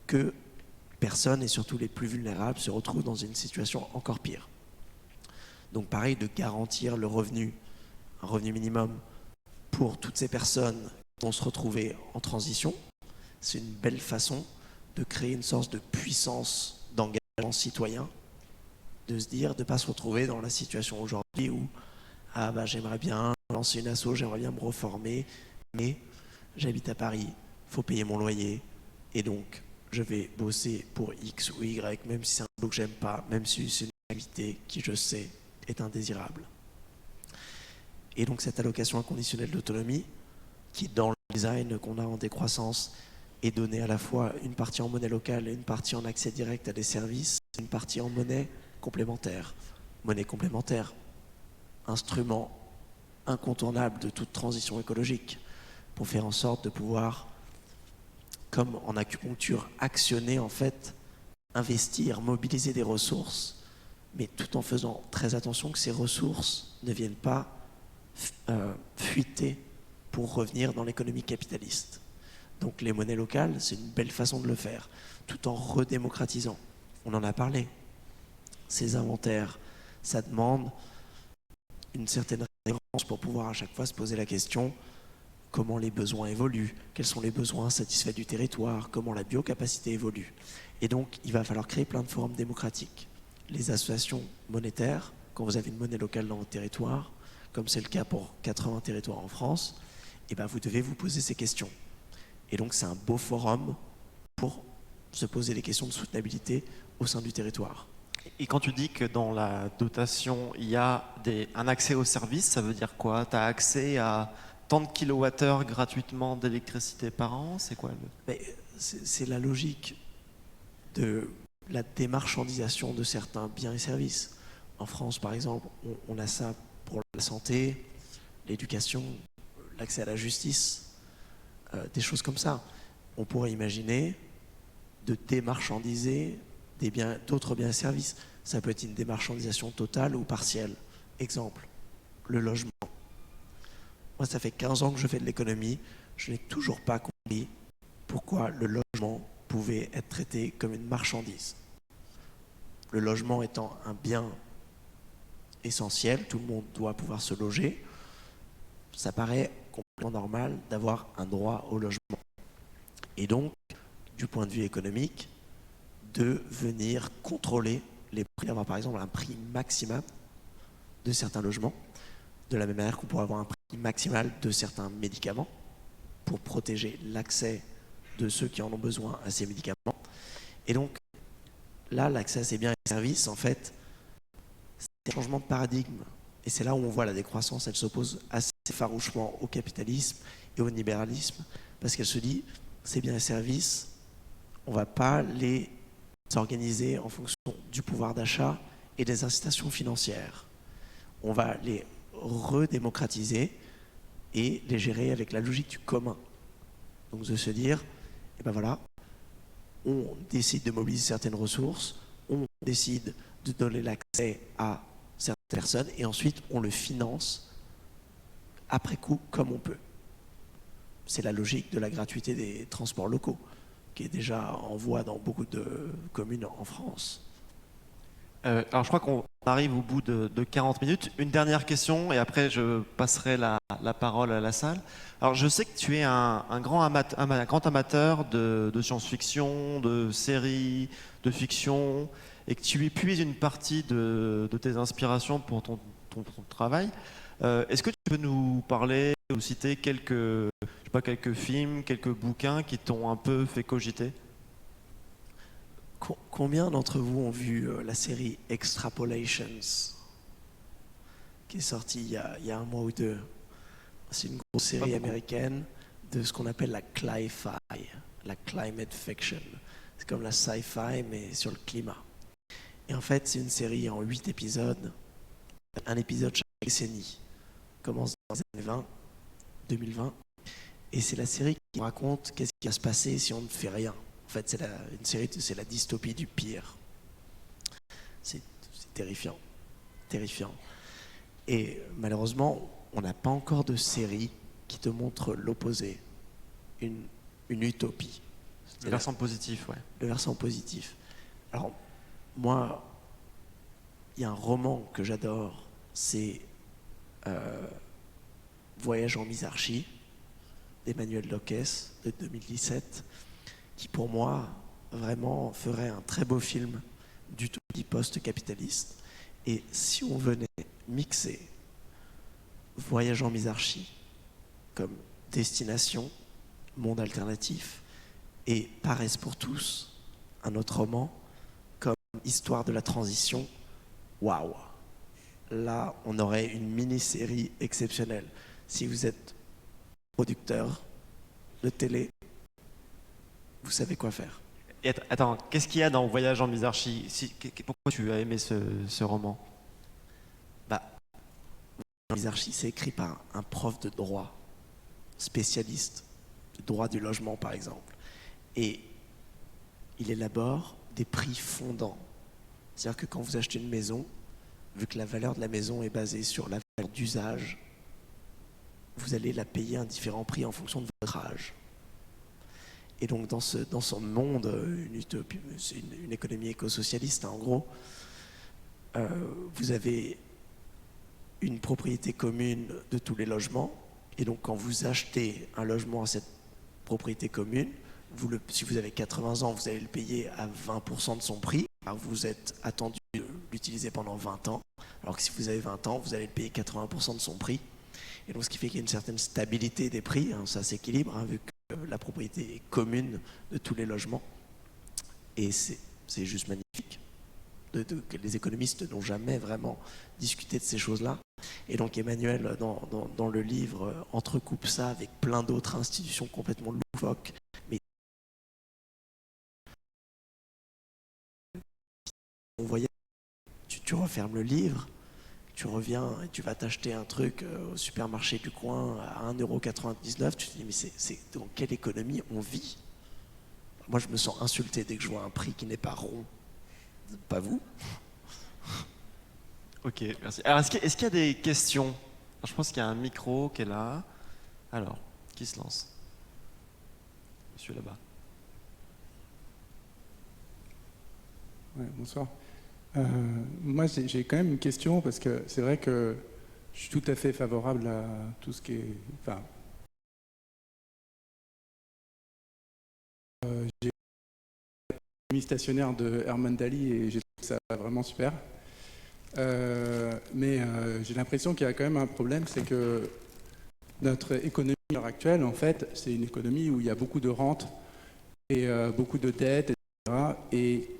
que personne, et surtout les plus vulnérables, se retrouvent dans une situation encore pire. Donc pareil, de garantir le revenu, un revenu minimum pour toutes ces personnes qui vont se retrouver en transition, c'est une belle façon de créer une sorte de puissance d'engagement citoyen, de se dire, de ne pas se retrouver dans la situation aujourd'hui où ah bah j'aimerais bien lancer une asso, j'aimerais bien me reformer, mais j'habite à Paris, il faut payer mon loyer, et donc je vais bosser pour X ou Y, même si c'est un boulot que j'aime pas, même si c'est une activité qui, je sais, est indésirable. Et donc cette allocation inconditionnelle d'autonomie, qui dans le design qu'on a en décroissance, est donnée à la fois une partie en monnaie locale et une partie en accès direct à des services, une partie en monnaie complémentaire. Monnaie complémentaire, instrument incontournable de toute transition écologique, pour faire en sorte de pouvoir, comme en acupuncture, actionner en fait, investir, mobiliser des ressources, mais tout en faisant très attention que ces ressources ne viennent pas fuiter pour revenir dans l'économie capitaliste. Donc les monnaies locales, c'est une belle façon de le faire, tout en redémocratisant. On en a parlé. Ces inventaires, ça demande une certaine référence pour pouvoir à chaque fois se poser la question comment les besoins évoluent, quels sont les besoins satisfaits du territoire, comment la biocapacité évolue. Et donc, il va falloir créer plein de forums démocratiques. Les associations monétaires, quand vous avez une monnaie locale dans votre territoire, comme c'est le cas pour 80 territoires en France, et ben vous devez vous poser ces questions. Et donc, c'est un beau forum pour se poser les questions de soutenabilité au sein du territoire. Et quand tu dis que dans la dotation, il y a un accès aux services, ça veut dire quoi? Tu as accès à tant de kilowattheures gratuitement d'électricité par an? C'est quoi c'est la logique de la démarchandisation de certains biens et services. En France, par exemple, on a ça pour la santé, l'éducation, l'accès à la justice, des choses comme ça. On pourrait imaginer de démarchandiser d'autres biens et services. Ça peut être une démarchandisation totale ou partielle. Exemple, le logement. Moi, ça fait 15 ans que je fais de l'économie. Je n'ai toujours pas compris pourquoi le logement pouvait être traité comme une marchandise. Le logement étant un bien essentiel, tout le monde doit pouvoir se loger. Ça paraît complètement normal d'avoir un droit au logement. Et donc, du point de vue économique, de venir contrôler les prix, d'avoir par exemple un prix maximal de certains logements, de la même manière qu'on pourrait avoir un prix maximal de certains médicaments pour protéger l'accès de ceux qui en ont besoin à ces médicaments. Et donc, là, l'accès à ces biens et services, en fait, c'est un changement de paradigme. Et c'est là où on voit la décroissance, elle s'oppose assez farouchement au capitalisme et au libéralisme, parce qu'elle se dit, ces biens et services, on ne va pas les s'organiser en fonction du pouvoir d'achat et des incitations financières. On va les redémocratiser et les gérer avec la logique du commun. Donc de se dire, et ben voilà, on décide de mobiliser certaines ressources, on décide de donner l'accès à certaines personnes et ensuite on le finance après coup comme on peut. C'est la logique de la gratuité des transports locaux, qui est déjà en voie dans beaucoup de communes en France. Alors je crois qu'on arrive au bout de 40 minutes. Une dernière question et après je passerai la parole à la salle. Alors je sais que tu es un grand amateur de science-fiction, de séries, de fiction, et que tu épuises une partie de tes inspirations pour ton travail. Est-ce que tu peux nous parler ou citer quelques films, quelques bouquins qui t'ont un peu fait cogiter? Combien d'entre vous ont vu la série Extrapolations, qui est sortie il y a un mois ou deux? C'est une grosse série américaine de ce qu'on appelle la cli-fi, la climate fiction. C'est comme la sci-fi, mais sur le climat. Et en fait, c'est une série en 8 épisodes, un épisode chaque décennie. Commence dans les années 2020, et c'est la série qui raconte qu'est-ce qui va se passer si on ne fait rien. En fait, une série, c'est la dystopie du pire. C'est terrifiant, terrifiant. Et malheureusement, on n'a pas encore de série qui te montre l'opposé, une utopie. Le versant positif, ouais. Le versant positif. Alors, moi, il y a un roman que j'adore, c'est Voyage en Misarchie, d'Emmanuel Locques, de 2017, qui pour moi vraiment ferait un très beau film d'utopie post-capitaliste. Et si on venait mixer Voyage en Misarchie comme destination, monde alternatif, et Paresse pour tous, un autre roman, comme histoire de la transition, waouh! Là, on aurait une mini-série exceptionnelle. Si vous êtes producteur de télé, vous savez quoi faire. Et attends, qu'est-ce qu'il y a dans Voyage en Misarchie? Pourquoi tu as aimé ce roman? Misarchie, c'est écrit par un prof de droit, spécialiste du droit du logement, par exemple. Et il élabore des prix fondants. C'est-à-dire que quand vous achetez une maison, vu que la valeur de la maison est basée sur la valeur d'usage, vous allez la payer un différent prix en fonction de votre âge. Et donc dans son monde, une utopie, c'est une économie éco-socialiste, hein, en gros, vous avez une propriété commune de tous les logements, Et donc quand vous achetez un logement à cette propriété commune, si vous avez 80 ans, vous allez le payer à 20% de son prix. Alors vous êtes attendu de l'utiliser pendant 20 ans, alors que si vous avez 20 ans, vous allez le payer 80% de son prix. Et donc ce qui fait qu'il y a une certaine stabilité des prix, hein, ça s'équilibre, hein, vu que la propriété est commune de tous les logements. Et c'est juste magnifique. Les économistes n'ont jamais vraiment discuté de ces choses-là. Et donc Emmanuel, dans le livre, entrecoupe ça avec plein d'autres institutions complètement loufoques. Mais on voyait, tu refermes le livre, tu reviens et tu vas t'acheter un truc au supermarché du coin à 1,99 €, tu te dis mais c'est dans quelle économie on vit? Moi je me sens insulté dès que je vois un prix qui n'est pas rond. Pas vous? Ok, merci. Alors, est-ce qu'il y a des questions? Alors, je pense qu'il y a un micro qui est là. Alors, qui se lance? Monsieur là-bas. Ouais, bonsoir. Moi, j'ai quand même une question parce que c'est vrai que je suis tout à fait favorable à tout ce qui est. Enfin, j'ai mis stationnaire de Herman Daly et j'ai trouvé ça vraiment super. Mais j'ai l'impression qu'il y a quand même un problème, c'est que notre économie à l'heure actuelle, en fait, c'est une économie où il y a beaucoup de rentes et beaucoup de dettes, etc. Et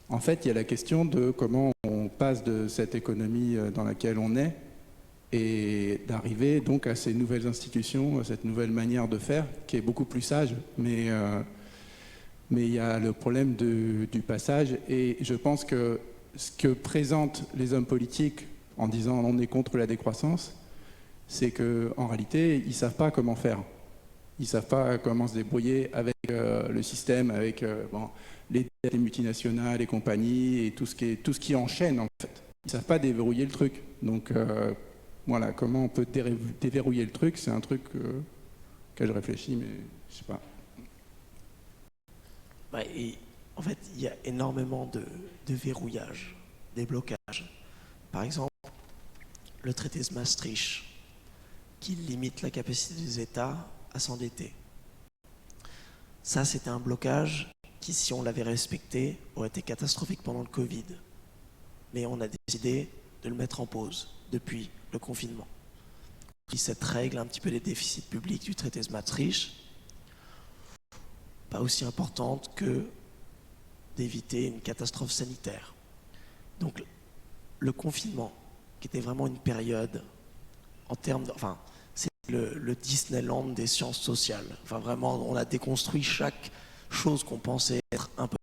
en fait, il y a la question de comment on passe de cette économie dans laquelle on est et d'arriver donc à ces nouvelles institutions, à cette nouvelle manière de faire qui est beaucoup plus sage. Mais il y a le problème du passage et je pense que ce que présentent les hommes politiques en disant on est contre la décroissance, c'est qu'en réalité, ils ne savent pas comment faire. Ils ne savent pas comment se débrouiller avec le système, avec les dettes des multinationales, les compagnies et tout ce qui enchaîne en fait. Ils ne savent pas déverrouiller le truc. Donc voilà, comment on peut déverrouiller le truc, c'est un truc auquel je réfléchis, mais je ne sais pas. Et en fait, il y a énormément de verrouillages, des blocages. Par exemple, le traité de Maastricht, qui limite la capacité des États à s'endetter. Ça, c'était un blocage qui, si on l'avait respecté, aurait été catastrophique pendant le Covid. Mais on a décidé de le mettre en pause depuis le confinement. Cette règle, un petit peu des déficits publics du traité de Maastricht, pas aussi importante que d'éviter une catastrophe sanitaire. Donc le confinement, qui était vraiment une période en termes de, enfin, c'est le Disneyland des sciences sociales. Enfin vraiment, on a déconstruit chaque chose qu'on pensait être un peu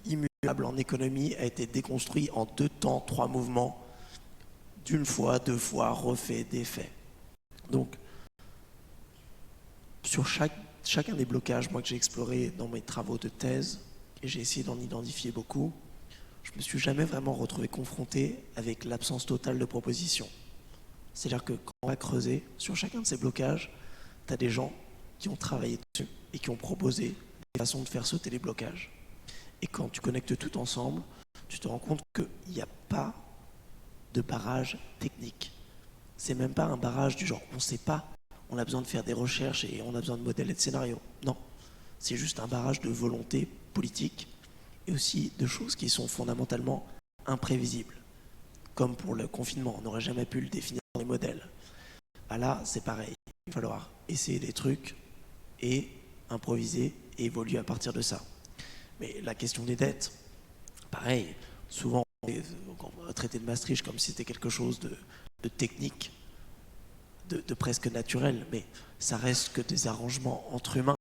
immuable en économie, a été déconstruit en 2 temps, 3 mouvements, d'une fois, 2 fois, refait, défait. Donc sur chacun des blocages, moi, que j'ai exploré dans mes travaux de thèse, et j'ai essayé d'en identifier beaucoup, je ne me suis jamais vraiment retrouvé confronté avec l'absence totale de propositions. C'est-à-dire que quand on va creuser sur chacun de ces blocages, tu as des gens qui ont travaillé dessus et qui ont proposé des façons de faire sauter les blocages. Et quand tu connectes tout ensemble, tu te rends compte qu'il n'y a pas de barrage technique. C'est même pas un barrage du genre on ne sait pas, on a besoin de faire des recherches et on a besoin de modèles et de scénarios. Non, c'est juste un barrage de volonté politique et aussi de choses qui sont fondamentalement imprévisibles. Comme pour le confinement, on n'aurait jamais pu le définir dans les modèles. Ah là, c'est pareil. Il va falloir essayer des trucs et improviser et évoluer à partir de ça. Mais la question des dettes, pareil, souvent on va traiter de Maastricht comme si c'était quelque chose de technique, de presque naturel, mais ça reste que des arrangements entre humains.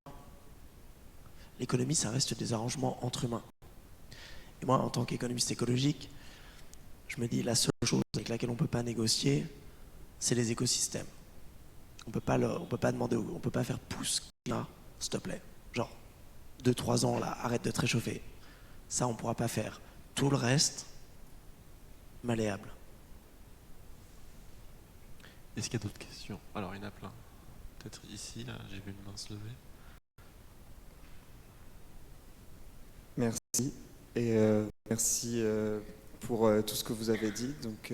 L'économie, ça reste des arrangements entre humains. Et moi, en tant qu'économiste écologique, je me dis la seule chose avec laquelle on ne peut pas négocier, c'est les écosystèmes. On peut pas demander, on peut pas faire pousse là, s'il te plaît. Genre, 2-3 ans là, arrête de te réchauffer. Ça, on ne pourra pas faire. Tout le reste, malléable. Est-ce qu'il y a d'autres questions? Alors, il y en a plein. Peut-être ici, là, j'ai vu une main se lever. Merci. Et merci pour tout ce que vous avez dit. Donc,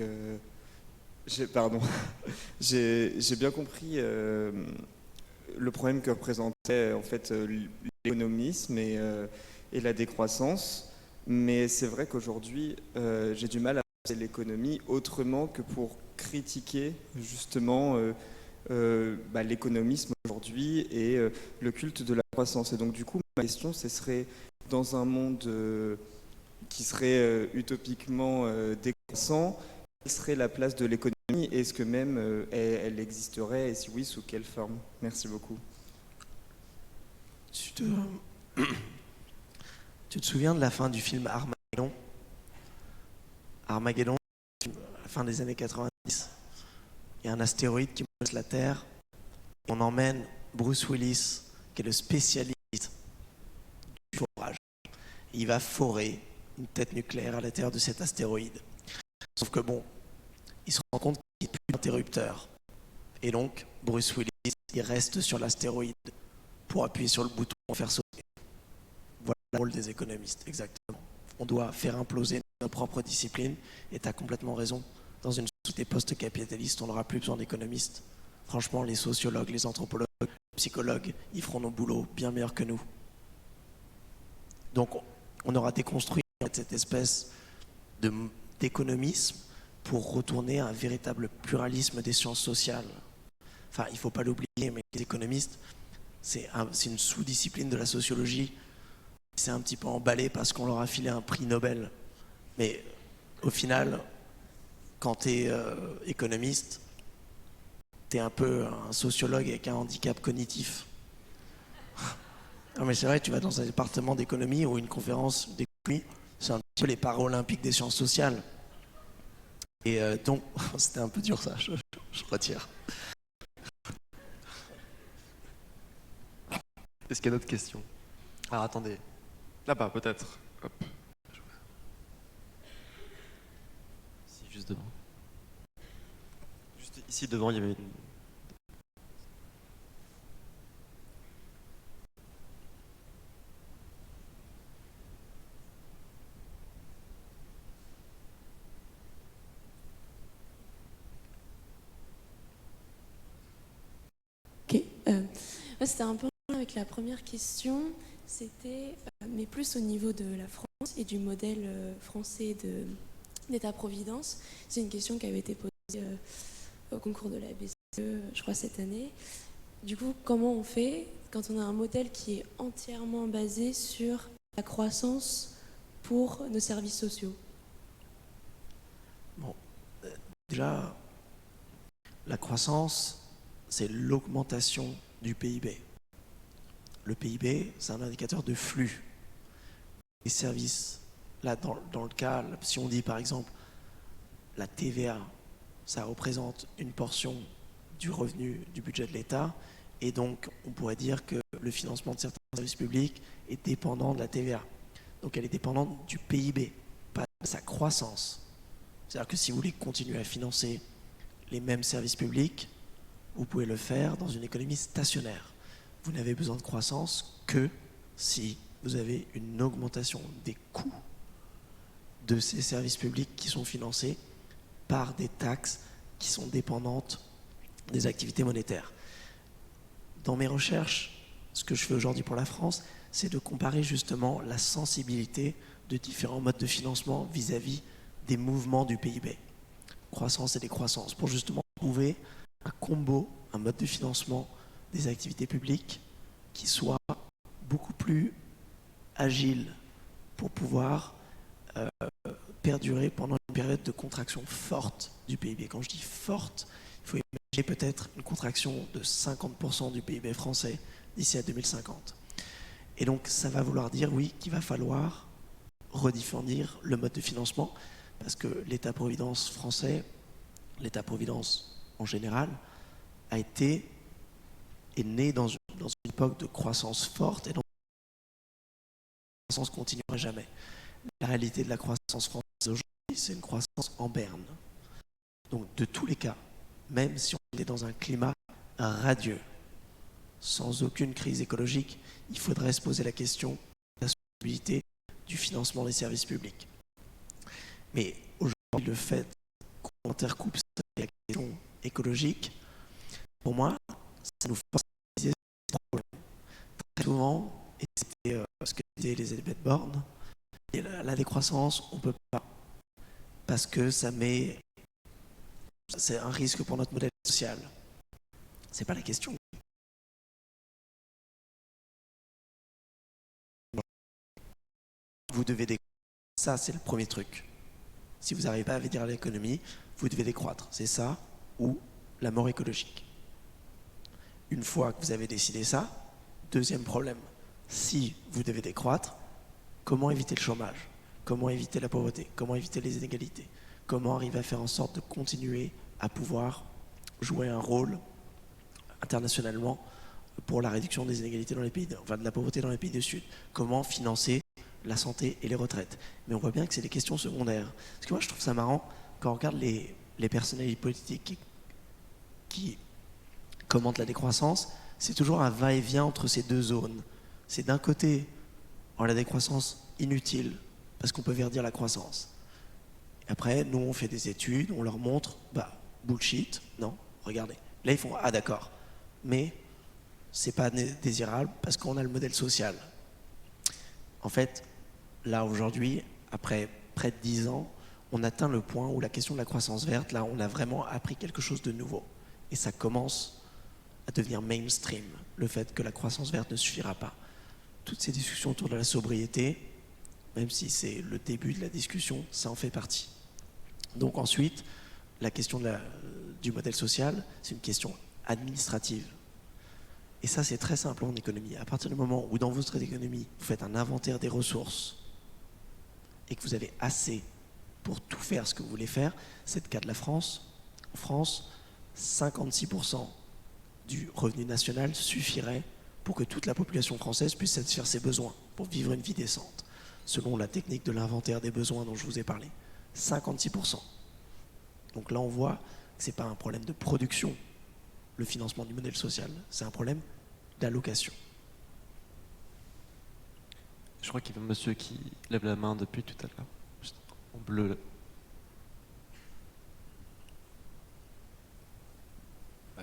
Pardon. J'ai bien compris le problème que représentait en fait l'économisme et la décroissance, mais c'est vrai qu'aujourd'hui j'ai du mal à penser l'économie autrement que pour critiquer justement l'économisme aujourd'hui et le culte de la croissance. Et donc du coup, ma question, ce serait dans un monde qui serait utopiquement décroissant, quelle serait la place de l'économie? Est-ce que même elle existerait et si oui, sous quelle forme? Merci beaucoup. Tu te souviens de la fin du film Armageddon? Armageddon, à la fin des années 90. Il y a un astéroïde qui menace la Terre. On emmène Bruce Willis, qui est le spécialiste du forage. Il va forer une tête nucléaire à l'intérieur de cet astéroïde. Sauf que bon, il se rend compte qu'il n'y a plus d'interrupteur. Et donc, Bruce Willis, il reste sur l'astéroïde pour appuyer sur le bouton pour faire sauter. Voilà le rôle des économistes, exactement. On doit faire imploser nos propres disciplines, et tu as complètement raison. Dans une société post-capitaliste, on n'aura plus besoin d'économistes. Franchement, les sociologues, les anthropologues, les psychologues, ils feront nos boulots bien meilleurs que nous. Donc, on aura déconstruit cette espèce d'économisme pour retourner à un véritable pluralisme des sciences sociales. Enfin, il ne faut pas l'oublier, mais les économistes, c'est une sous-discipline de la sociologie. C'est un petit peu emballé parce qu'on leur a filé un prix Nobel. Mais au final, quand tu es économiste, tu es un peu un sociologue avec un handicap cognitif. Non mais c'est vrai, tu vas dans un département d'économie ou une conférence d'économie, c'est un petit peu les paralympiques des sciences sociales. Et donc, c'était un peu dur ça, je retire. Est-ce qu'il y a d'autres questions? Ah, attendez. Là-bas, peut-être. Hop. Ici, juste devant. Juste ici, devant, il y avait une... Ok. C'était un peu avec la première question. C'était, mais plus au niveau de la France et du modèle français d'État-providence. C'est une question qui avait été posée au concours de la BCE, je crois, cette année. Du coup, comment on fait quand on a un modèle qui est entièrement basé sur la croissance pour nos services sociaux? Bon, déjà, la croissance, c'est l'augmentation du PIB. Le PIB, c'est un indicateur de flux. Les services, là, dans le cas, si on dit par exemple la TVA, ça représente une portion du revenu du budget de l'État, et donc on pourrait dire que le financement de certains services publics est dépendant de la TVA. Donc elle est dépendante du PIB, pas de sa croissance. C'est-à-dire que si vous voulez continuer à financer les mêmes services publics, vous pouvez le faire dans une économie stationnaire. Vous n'avez besoin de croissance que si vous avez une augmentation des coûts de ces services publics qui sont financés par des taxes qui sont dépendantes des activités monétaires. Dans mes recherches, ce que je fais aujourd'hui pour la France, c'est de comparer justement la sensibilité de différents modes de financement vis-à-vis des mouvements du PIB, croissance et décroissance, pour justement trouver un combo, un mode de financement des activités publiques qui soit beaucoup plus agile pour pouvoir perdurer pendant une période de contraction forte du PIB. Quand je dis forte, il faut imaginer peut-être une contraction de 50% du PIB français d'ici à 2050. Et donc ça va vouloir dire, oui, qu'il va falloir redéfinir le mode de financement, parce que l'État-providence français, l'État-providence en général, est né dans une époque de croissance forte, et donc la croissance continuera jamais. La réalité de la croissance française aujourd'hui, c'est une croissance en berne. Donc de tous les cas, même si on est dans un climat radieux, sans aucune crise écologique, il faudrait se poser la question de la soutenabilité du financement des services publics. Mais aujourd'hui, le fait qu'on intercoupe ça avec questions écologiques, pour moi, ça nous force à analyser ce problème. Très souvent, et c'était ce que disaient Elisabeth Borne, et la décroissance, on ne peut pas, parce que c'est un risque pour notre modèle social. C'est pas la question. Vous devez décroître. Ça, c'est le premier truc. Si vous n'arrivez pas à dire à l'économie, vous devez décroître. C'est ça ou la mort écologique. Une fois que vous avez décidé ça, deuxième problème. Si vous devez décroître, comment éviter le chômage? Comment éviter la pauvreté? Comment éviter les inégalités? Comment arriver à faire en sorte de continuer à pouvoir jouer un rôle internationalement pour la réduction des inégalités dans les pays, de la pauvreté dans les pays du Sud? Comment financer la santé et les retraites? Mais on voit bien que c'est des questions secondaires. Parce que moi, je trouve ça marrant quand on regarde les personnalités politiques qui commentent la décroissance, c'est toujours un va-et-vient entre ces deux zones. C'est d'un côté, la décroissance inutile, parce qu'on peut verdir la croissance. Et après, nous, on fait des études, on leur montre, bullshit, non, regardez. Là, ils font, ah d'accord, mais c'est pas désirable parce qu'on a le modèle social. En fait, là, aujourd'hui, après près de 10 ans, on atteint le point où la question de la croissance verte, là, on a vraiment appris quelque chose de nouveau. Et ça commence à devenir mainstream, le fait que la croissance verte ne suffira pas. Toutes ces discussions autour de la sobriété, même si c'est le début de la discussion, ça en fait partie. Donc ensuite, la question du modèle social, c'est une question administrative. Et ça, c'est très simple en économie. À partir du moment où dans votre économie, vous faites un inventaire des ressources et que vous avez assez pour tout faire ce que vous voulez faire, c'est le cas de la France. En France, 56% du revenu national suffirait pour que toute la population française puisse satisfaire ses besoins, pour vivre une vie décente, selon la technique de l'inventaire des besoins dont je vous ai parlé. 56%. Donc là, on voit que ce n'est pas un problème de production, le financement du modèle social, c'est un problème d'allocation. Je crois qu'il y a un monsieur qui lève la main depuis tout à l'heure, juste en bleu.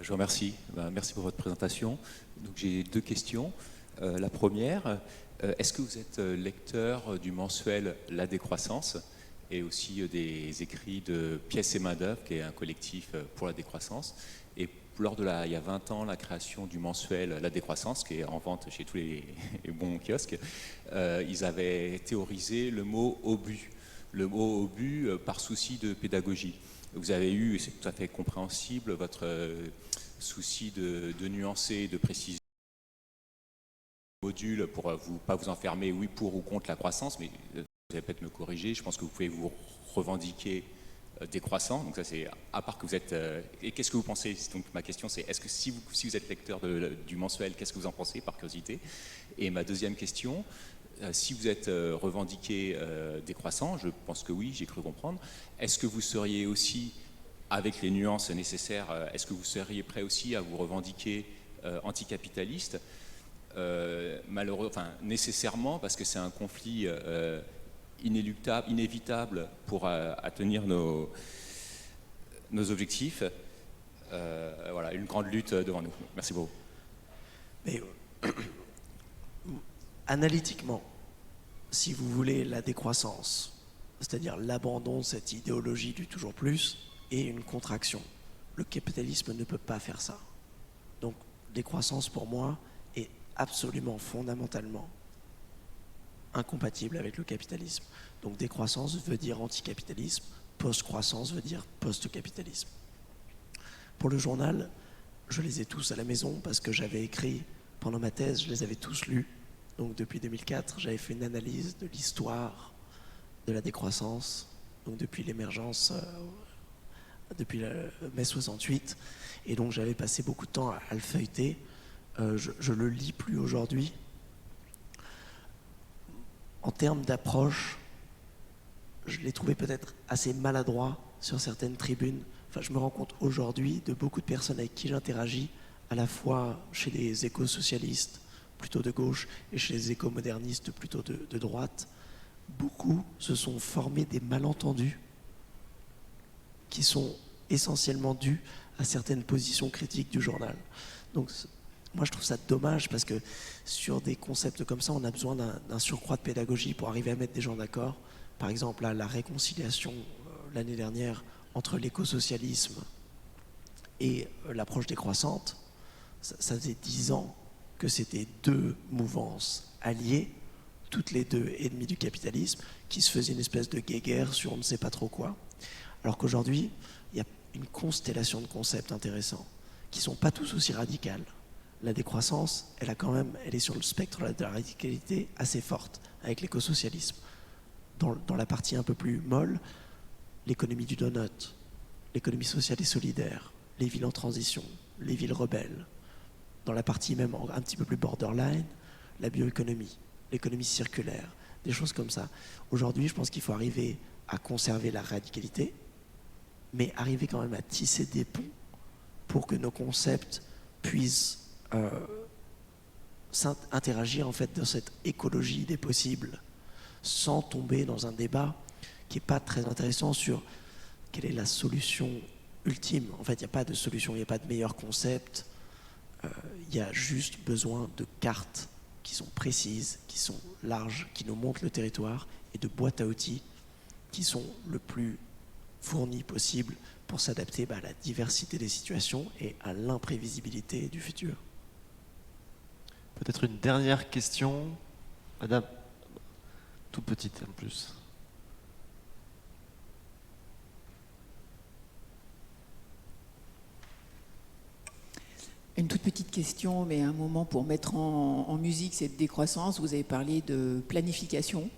Je vous remercie. Merci pour votre présentation. Donc, j'ai deux questions. La première, est-ce que vous êtes lecteur du mensuel La Décroissance et aussi des écrits de Pièces et Main-d'œuvre, qui est un collectif pour la décroissance? Et lors il y a 20 ans, la création du mensuel La Décroissance, qui est en vente chez tous les bons kiosques, ils avaient théorisé le mot obus. Le mot obus par souci de pédagogie. Vous avez eu, et c'est tout à fait compréhensible, votre souci de nuancer, de préciser le module pour pas vous enfermer, oui, pour ou contre la croissance, mais vous allez peut-être me corriger, je pense que vous pouvez vous revendiquer décroissant, donc ça c'est, à part que vous êtes... et qu'est-ce que vous pensez? Donc ma question c'est, est-ce que si vous êtes lecteur du mensuel, qu'est-ce que vous en pensez, par curiosité? Et ma deuxième question, si vous êtes revendiqué décroissant, je pense que oui, j'ai cru comprendre, est-ce que vous seriez aussi, avec les nuances nécessaires, est-ce que vous seriez prêt aussi à vous revendiquer anticapitaliste, nécessairement, parce que c'est un conflit inévitable pour atteindre nos objectifs. Voilà, une grande lutte devant nous. Merci beaucoup. Mais analytiquement, si vous voulez la décroissance, c'est-à-dire l'abandon de cette idéologie du toujours plus et une contraction, le capitalisme ne peut pas faire ça. Donc, décroissance pour moi est absolument, fondamentalement incompatible avec le capitalisme. Donc décroissance veut dire anticapitalisme, post-croissance veut dire post-capitalisme. Pour le journal, je les ai tous à la maison parce que j'avais écrit, pendant ma thèse, je les avais tous lus. Donc depuis 2004, j'avais fait une analyse de l'histoire de la décroissance, donc depuis l'émergence, depuis mai 68, et donc j'avais passé beaucoup de temps à le feuilleter. Je le lis plus aujourd'hui. En termes d'approche, je l'ai trouvé peut-être assez maladroit sur certaines tribunes. Enfin, je me rends compte aujourd'hui de beaucoup de personnes avec qui j'interagis, à la fois chez les éco-socialistes, plutôt de gauche, et chez les éco-modernistes, plutôt de droite. Beaucoup se sont formés des malentendus qui sont essentiellement dû à certaines positions critiques du journal. Donc moi je trouve ça dommage parce que sur des concepts comme ça, on a besoin d'un surcroît de pédagogie pour arriver à mettre des gens d'accord. Par exemple, là, la réconciliation l'année dernière entre l'écosocialisme et l'approche décroissante, ça faisait 10 ans que c'était deux mouvances alliées, toutes les deux ennemies du capitalisme, qui se faisaient une espèce de guéguerre sur on ne sait pas trop quoi. Alors qu'aujourd'hui, il y a une constellation de concepts intéressants, qui ne sont pas tous aussi radicaux. La décroissance, elle est sur le spectre de la radicalité assez forte, avec l'écosocialisme. Dans la partie un peu plus molle, l'économie du donut, l'économie sociale et solidaire, les villes en transition, les villes rebelles. Dans la partie même un petit peu plus borderline, la bioéconomie, l'économie circulaire, des choses comme ça. Aujourd'hui, je pense qu'il faut arriver à conserver la radicalité, mais arriver quand même à tisser des ponts pour que nos concepts puissent interagir en fait dans cette écologie des possibles, sans tomber dans un débat qui n'est pas très intéressant sur quelle est la solution ultime. En fait, il n'y a pas de solution, il n'y a pas de meilleur concept. Il y a juste besoin de cartes qui sont précises, qui sont larges, qui nous montrent le territoire, et de boîtes à outils qui sont le plus fournies possible pour s'adapter à la diversité des situations et à l'imprévisibilité du futur. Peut-être une dernière question. Madame, toute petite en plus. Une toute petite question, mais un moment pour mettre en musique cette décroissance. Vous avez parlé de planification,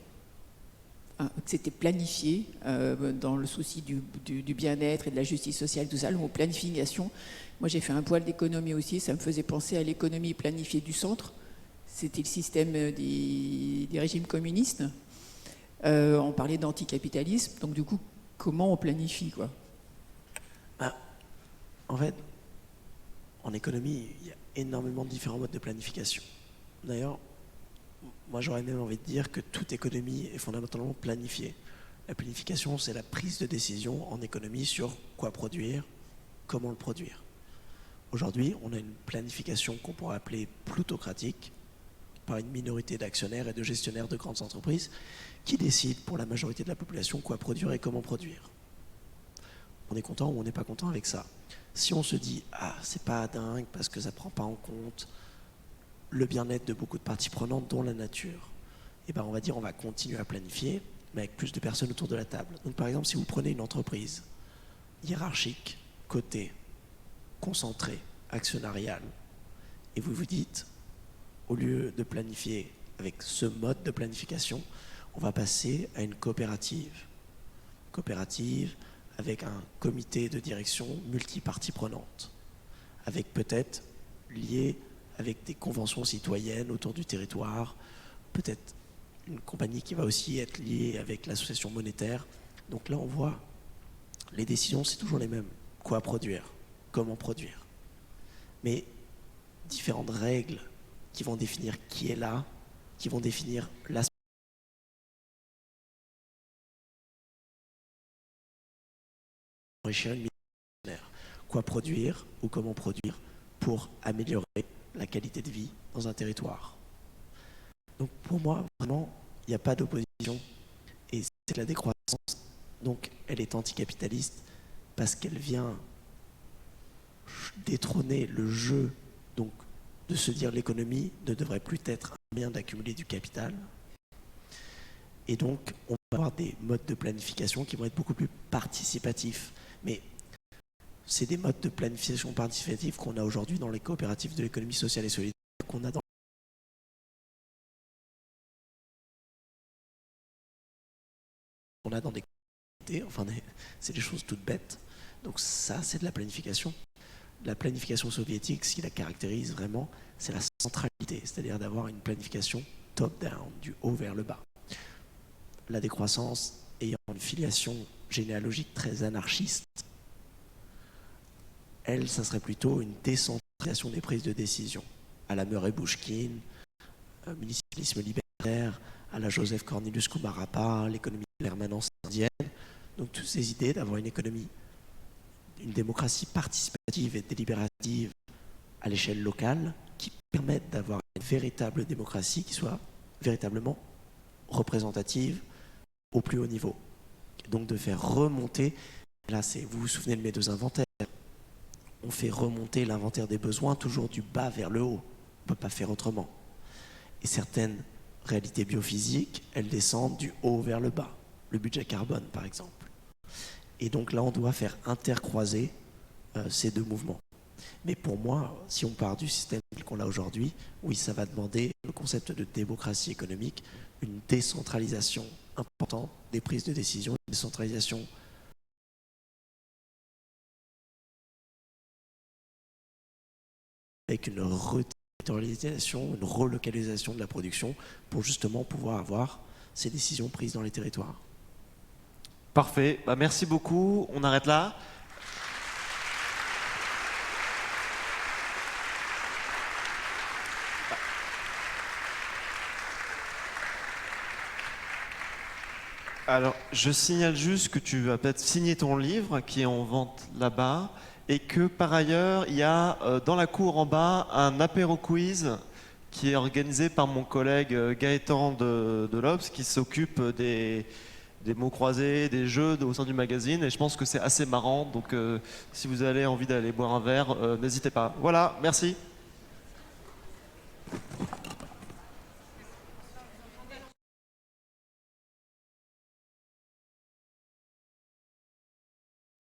que c'était planifié dans le souci du bien-être et de la justice sociale, tout ça. Le mot planification, moi j'ai fait un poil d'économie aussi, ça me faisait penser à l'économie planifiée du centre. C'était le système des régimes communistes. On parlait d'anticapitalisme, donc du coup, comment on planifie, quoi? En fait, en économie, il y a énormément de différents modes de planification. D'ailleurs, moi j'aurais même envie de dire que toute économie est fondamentalement planifiée. La planification, c'est la prise de décision en économie sur quoi produire, comment le produire. Aujourd'hui, on a une planification qu'on pourrait appeler plutocratique, par une minorité d'actionnaires et de gestionnaires de grandes entreprises qui décident pour la majorité de la population quoi produire et comment produire. On est content ou on n'est pas content avec ça. Si on se dit « Ah, c'est pas dingue parce que ça prend pas en compte le bien-être de beaucoup de parties prenantes, dont la nature », eh ben on va dire on va continuer à planifier, mais avec plus de personnes autour de la table. Donc par exemple, si vous prenez une entreprise hiérarchique, cotée, concentrée, actionnariale, et vous vous dites, au lieu de planifier avec ce mode de planification, on va passer à une coopérative. Coopérative avec un comité de direction multiparties prenantes, avec peut-être lié avec des conventions citoyennes autour du territoire, peut-être une compagnie qui va aussi être liée avec l'association monétaire. Donc là, on voit, les décisions, c'est toujours les mêmes. Quoi produire? Comment produire? Mais différentes règles qui vont définir qui est là, qui vont définir l'aspect. Enrichir une millionnaire. Quoi produire ou comment produire pour améliorer la qualité de vie dans un territoire. Donc pour moi, vraiment, il n'y a pas d'opposition et c'est la décroissance. Donc elle est anticapitaliste parce qu'elle vient détrôner le jeu, donc de se dire l'économie ne devrait plus être un moyen d'accumuler du capital. Et donc on va avoir des modes de planification qui vont être beaucoup plus participatifs. Mais c'est des modes de planification participative qu'on a aujourd'hui dans les coopératives de l'économie sociale et solidaire, qu'on a dans des comités, enfin c'est des choses toutes bêtes. Donc ça, c'est de la planification. La planification soviétique, ce qui la caractérise vraiment, c'est la centralité, c'est-à-dire d'avoir une planification top-down, du haut vers le bas. La décroissance ayant une filiation généalogique très anarchiste, elle, ça serait plutôt une décentralisation des prises de décision, à la Murray-Bookchin, municipalisme libertaire, à la Joseph Cornelius Kumarapa, l'économie de l'hermanence indienne. Donc toutes ces idées d'avoir une économie une démocratie participative et délibérative à l'échelle locale qui permette d'avoir une véritable démocratie qui soit véritablement représentative au plus haut niveau. Donc de faire remonter, là vous vous souvenez de mes deux inventaires, on fait remonter l'inventaire des besoins toujours du bas vers le haut, on ne peut pas faire autrement. Et certaines réalités biophysiques, elles descendent du haut vers le bas, le budget carbone par exemple. Et donc là on doit faire intercroiser ces deux mouvements. Mais pour moi, si on part du système qu'on a aujourd'hui, oui, ça va demander le concept de démocratie économique, une décentralisation importante des prises de décision, une décentralisation avec une reterritorialisation, une relocalisation de la production pour justement pouvoir avoir ces décisions prises dans les territoires. Parfait, bah, merci beaucoup, on arrête là. Alors, je signale juste que tu vas peut-être signer ton livre qui est en vente là-bas et que par ailleurs, il y a dans la cour en bas un apéro quiz qui est organisé par mon collègue Gaëtan de l'Obs qui s'occupe des mots croisés, des jeux au sein du magazine et je pense que c'est assez marrant. Donc, si vous avez envie d'aller boire un verre, n'hésitez pas. Voilà, merci.